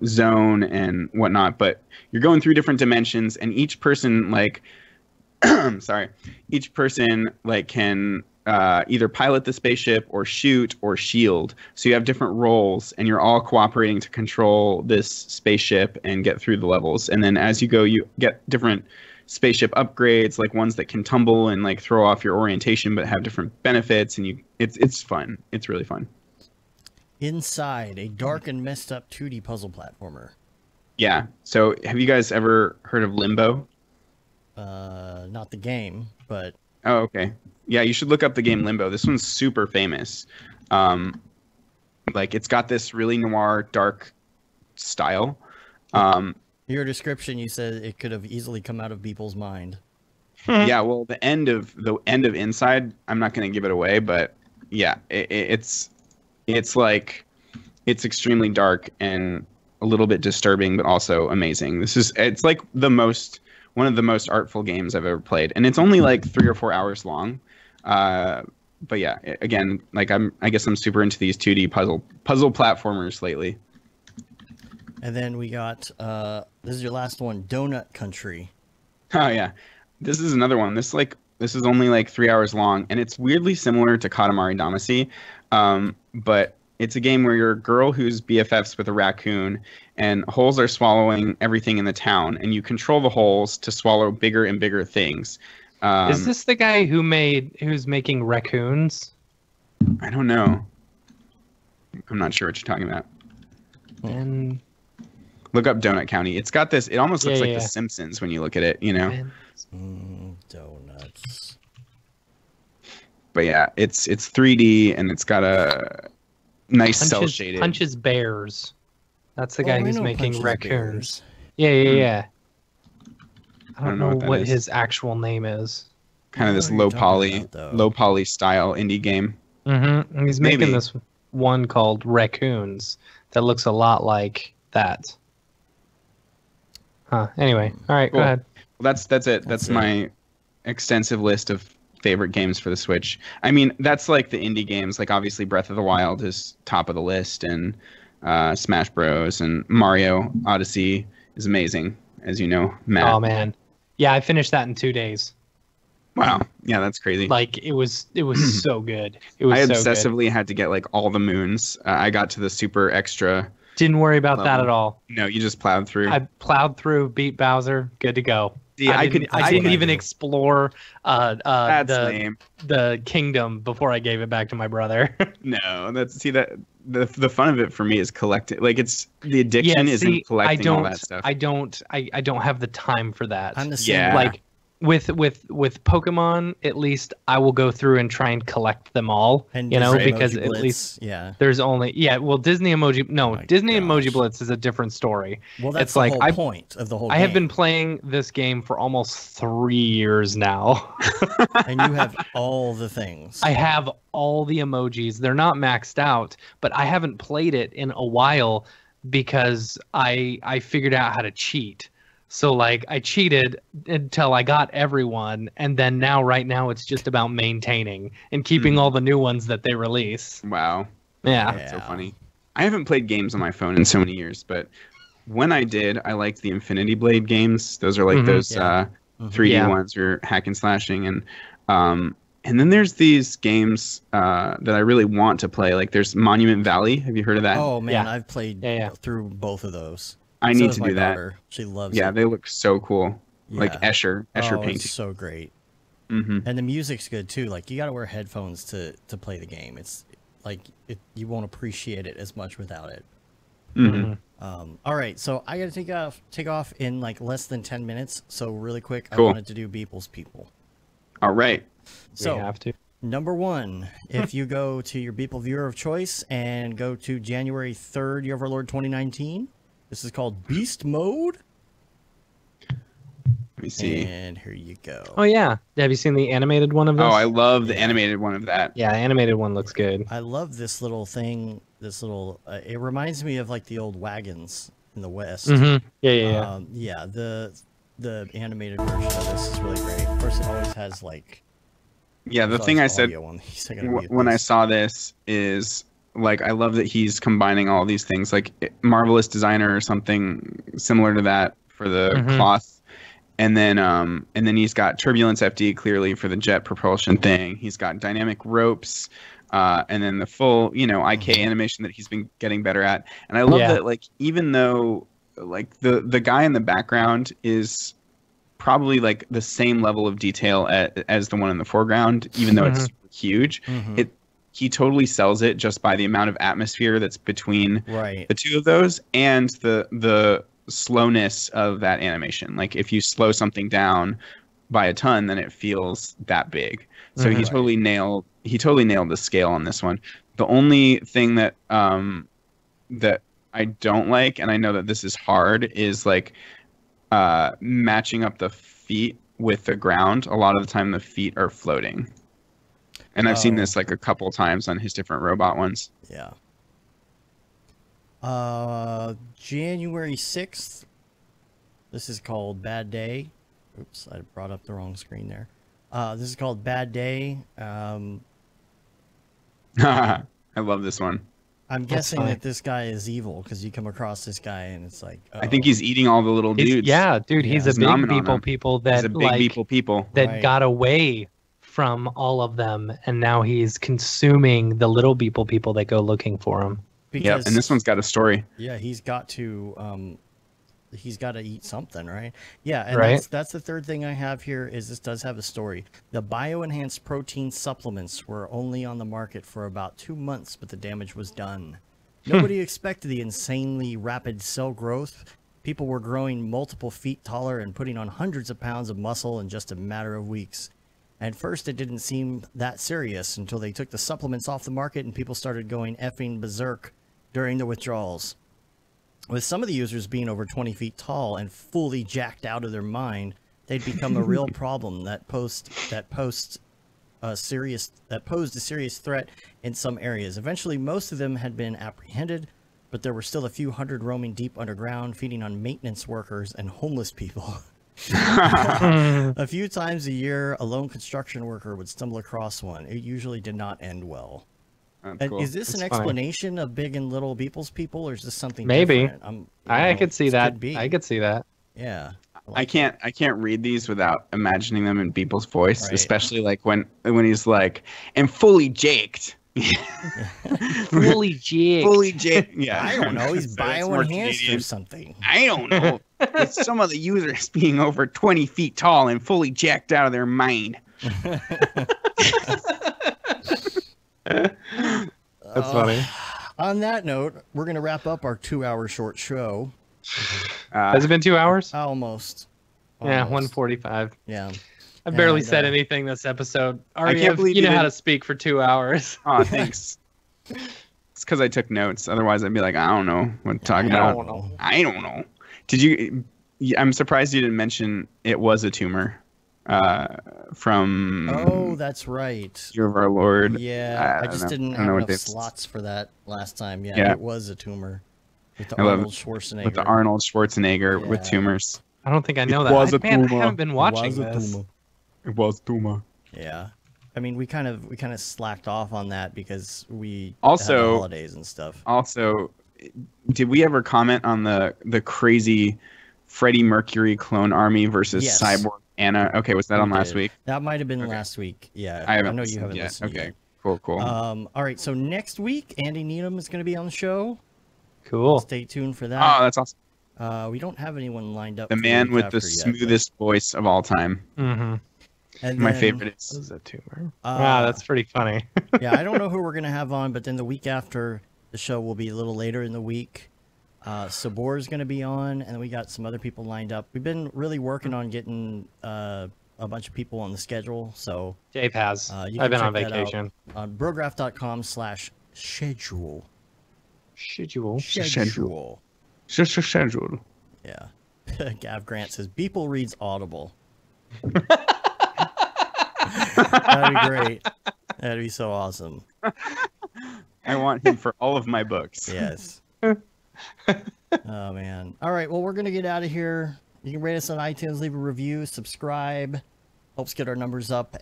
zone and whatnot. But you're going through different dimensions, and each person like each person like can either pilot the spaceship or shoot or shield. So you have different roles, and you're all cooperating to control this spaceship and get through the levels. And then as you go, you get different spaceship upgrades, like ones that can tumble and like throw off your orientation but have different benefits, and it's fun. It's really fun. Inside, a dark and messed up 2D puzzle platformer. Yeah. So have you guys ever heard of Limbo? Not the game, but Oh, okay. Yeah, you should look up the game Limbo. This one's super famous. Like it's got this really noir, dark style. your description, you said it could have easily come out of people's mind. Yeah, well, the end of Inside, I'm not going to give it away, but yeah, it's extremely dark and a little bit disturbing, but also amazing. It's like one of the most artful games I've ever played, and it's only like 3 or 4 hours long. But yeah, again, like I guess I'm super into these 2D puzzle platformers lately. And then we got this is your last one, Donut Country. Oh yeah, this is another one. This like This is only like 3 hours long, and it's weirdly similar to Katamari Damacy, but it's a game where you're a girl who's BFFs with a raccoon, and holes are swallowing everything in the town, and you control the holes to swallow bigger and bigger things. Is this the guy who's making raccoons? I don't know. I'm not sure what you're talking about. And Look up Donut County. It's got this. It almost looks like yeah. The Simpsons when you look at it, you know. Donuts. But yeah, it's 3D and it's got a nice cell shaded. Punches bears. That's the guy who's making Punches raccoons. Bears. Yeah. I don't don't know know what what that is. his actual name is. Kind of this What are you talking about, though? low poly style indie game. Mm-hmm. He's Maybe. making this one called Raccoons that looks a lot like that. Huh. Anyway, all right, Cool. go ahead. Well, that's it. That's my extensive list of favorite games for the Switch. I mean, that's like the indie games. Like obviously, Breath of the Wild is top of the list, and Smash Bros. And Mario Odyssey is amazing, as you know, Matt. Oh man, yeah, I finished that in 2 days. Wow, yeah, that's crazy. Like it was so good. It was I so obsessively had to get like all the moons. I got to the super extra. good. Didn't worry about that level. at all. No, you just plowed through. I plowed through, beat Bowser, good to go. See, I didn't even do. explore That's lame. the kingdom before I gave it back to my brother. No, the fun of it for me is collecting. Like it's the addiction is in collecting all that stuff. I don't have the time for that. I'm the same. Yeah. Like with Pokemon, at least I will go through and try and collect them all. And You know, Disney because Emoji at Blitz, least yeah. there's only Disney Emoji. No, my Disney Emoji gosh. Blitz is a different story. Well, that's It's the like whole point of the whole I game. have been playing this game for almost 3 years now. And you have all the things. I have all the emojis. They're not maxed out, but I haven't played it in a while because I figured out how to cheat. So like I cheated until I got everyone, and then right now it's just about maintaining and keeping all the new ones that they release. Wow, Yeah. that's so funny. I haven't played games on my phone in so many years, but when I did, I liked the Infinity Blade games. Those are like those Yeah. 3D Yeah. ones where you're hack and slashing, and then there's these games that I really want to play. Like there's Monument Valley. Have you heard of that? Oh man, Yeah. I've played Yeah. through both of those. I So need does to my do that. daughter. She loves Yeah, it. they look so cool. Like Yeah. Escher Oh, painting. it's so great. Hmm. And the music's good too. Like you got to wear headphones to play the game. It's like you won't appreciate it as much without it. Hmm. All right, so I got to take off in like less than 10 minutes. So really quick, Cool. I wanted to do Beeple's People. All right. So we have to. number one, if you go to your Beeple viewer of choice and go to January 3rd, Year of Our Lord 2019, this is called Beast Mode. Let me see. And here you go. Oh yeah. Have you seen the animated one of this? Oh, I love the animated one of that. Yeah, the animated one looks good. I love this little thing. This little, it reminds me of like the old wagons in the West. Mm-hmm. Yeah. Yeah, the animated version of this is really great. Of course, it always has like. Yeah, the there's thing I always said audio on these. I gotta mute when I this. saw this is like I love that he's combining all these things, like Marvelous Designer or something similar to that for the Mhm. cloth, and then he's got Turbulence FD clearly for the jet propulsion thing. He's got dynamic ropes, and then the full IK animation that he's been getting better at. And I love Yeah. that like even though like the guy in the background is probably like the same level of detail as the one in the foreground, even though it's huge. Mhm. He totally sells it just by the amount of atmosphere that's between Right. the two of those and the slowness of that animation. Like if you slow something down by a ton, then it feels that big. So he Mhm. totally nailed the scale on this one. The only thing that that I don't like, and I know that this is hard, is like matching up the feet with the ground. A lot of the time the feet are floating. And I've seen Oh. this like a couple times on his different robot ones. Yeah. January 6th. This is called Bad Day. Oops, I brought up the wrong screen there. This is called Bad Day. I love this one. I'm That's guessing fine. that this guy is evil because you come across this guy and it's like, I think he's eating all the little dudes. Yeah, dude, Yeah. he's a He's big nomming on them. people He's that a big like people. that Right. got away from all of them, and now he's consuming the little people that go looking for him. Yep, because and this one's got a story. yeah, he's got to eat something, right? Yeah, and Right. that's the third thing I have here is this does have a story. The bioenhanced protein supplements were only on the market for about 2 months, but the damage was done. Nobody expected the insanely rapid cell growth. People were growing multiple feet taller and putting on hundreds of pounds of muscle in just a matter of weeks. At first, it didn't seem that serious until they took the supplements off the market and people started going effing berserk during the withdrawals. With some of the users being over 20 feet tall and fully jacked out of their mind, they'd become a real problem that posed a serious threat in some areas. Eventually, most of them had been apprehended, but there were still a few hundred roaming deep underground, feeding on maintenance workers and homeless people. A few times a year, a lone construction worker would stumble across one. It usually did not end well. That's And cool. is this an That's funny. explanation of big and little people's people, or is this something Maybe. different? I could see this that. could be. I could see that. Yeah. I can't read these without imagining them in Beeple's voice, Right. especially like when he's like, and fully jaked. Fully jigged. Fully jaked. Yeah. I don't know. He's That's more bioenhanced or Canadian. something. I don't know. With some of the users being over 20 feet tall and fully jacked out of their mind. That's funny. On that note, we're going to wrap up our 2-hour short show. Has it been 2 hours? Almost. Yeah, Almost. 1:45. Yeah. I barely And, said anything this episode. can't believe you you know how didn't- to speak for 2 hours. Oh, thanks. It's because I took notes. Otherwise, I'd be like, I don't know what to talk I about. don't know. I don't know. Did you? I'm surprised you didn't mention it was a tumor from Oh, that's right. Year of Our Lord. Yeah, I don't just know. didn't I don't have know what enough they- slots for that last time. Yeah, Yeah. it was a tumor. With the I love Arnold it. Schwarzenegger. With the Arnold Schwarzenegger with Yeah. tumors. I don't think I know It that. was a Man, I tumor. haven't been It watching was a this. tumor. It was tumor. Yeah. I mean, we kind of slacked off on that because we had Also- the holidays and stuff. Also, did we ever comment on the crazy Freddie Mercury clone army versus Yes. Cyborg Anna? Okay, was that on We last did. week? That might have been Okay. last week. Yeah, I haven't know you listened haven't yet. listened Okay, yet. cool. All right, so next week, Andy Needham is going to be on the show. Cool. Stay tuned for Oh, that. that's awesome. We don't have anyone lined up. The for man week with the after yet, but- smoothest voice of all time. Mm-hmm. And My then, favorite This is is a tumor. Uh, Wow, that's pretty funny. Yeah, I don't know who we're going to have on, but then the week after, the show will be a little later in the week. Sabor is going to be on, and we got some other people lined up. We've been really working on getting a bunch of people on the schedule, so Dave has. you I've can been on check that out. vacation. on Brograph.com/schedule. Schedule. Schedule. just a schedule. Yeah. Gav Grant says, Beeple reads Audible. That'd be great. That'd be so awesome. I want him for all of my books. Yes. Oh, man. All right. Well, we're going to get out of here. You can rate us on iTunes, leave a review, subscribe. Helps get our numbers up.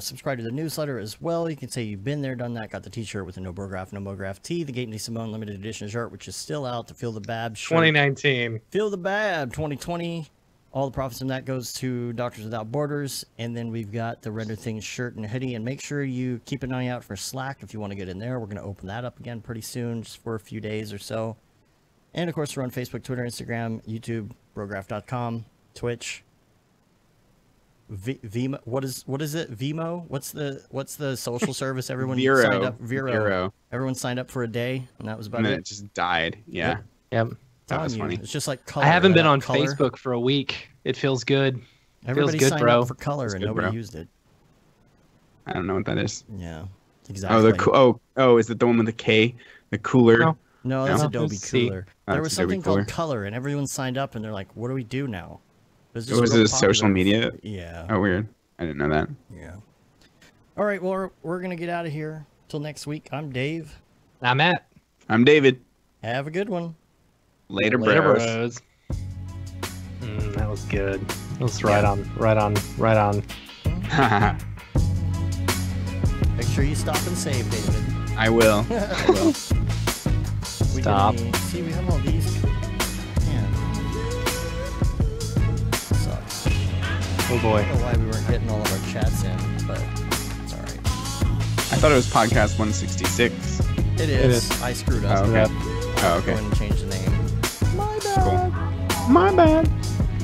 Subscribe to the newsletter as well. You can say you've been there, done that. Got the t-shirt with the No Brograph, No Mograph tee. The Gate and Simone limited edition shirt, which is still out. The Feel the Bab shirt. 2019. Feel the Bab 2020. All the profits from that goes to Doctors Without Borders. And then we've got the Render Things shirt and hoodie. And make sure you keep an eye out for Slack if you want to get in there. We're going to open that up again pretty soon, just for a few days or so. And of course, we're on Facebook, Twitter, Instagram, YouTube, Brograph.com, Twitch. Vimo, what is it? Vimo? What's the social service everyone signed up? Vero. Everyone signed up for a day, and that was about And then it. it just died. Yeah. Yep. That Telling was you, funny. it's just like color. I haven't been right? on Color. Facebook for a week. It feels good. Everybody good, signed bro. up for color, Feels and good, nobody bro. used it. I don't know what that is. Yeah, exactly. Oh, is it the one with the K? The cooler? No. No, that's No, Adobe it's C. Cooler. Oh, There it's was Adobe something called Cooler. Color, and everyone signed up, and they're like, "What do we do now?" Was real it social popular. media? Yeah. Oh, weird. I didn't know that. Yeah. All right, well, we're gonna get out of here. Till next week. I'm Dave. I'm Matt. I'm David. Have a good one. Later, Later, bros. bros. That was good. That was right on. Make sure you stop and save, David. I will. I will. Stop. See, we have all these. Man. Sucks. Oh boy. I don't know why we weren't getting all of our chats in, but it's alright. I thought it was podcast 166. It is. I screwed up. Oh, okay. Yep. Oh, okay. Go ahead and change the name. My bad. Cool. My bad.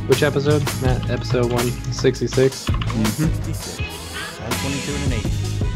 Which episode? Matt, episode 166. 166. 122 and an 8.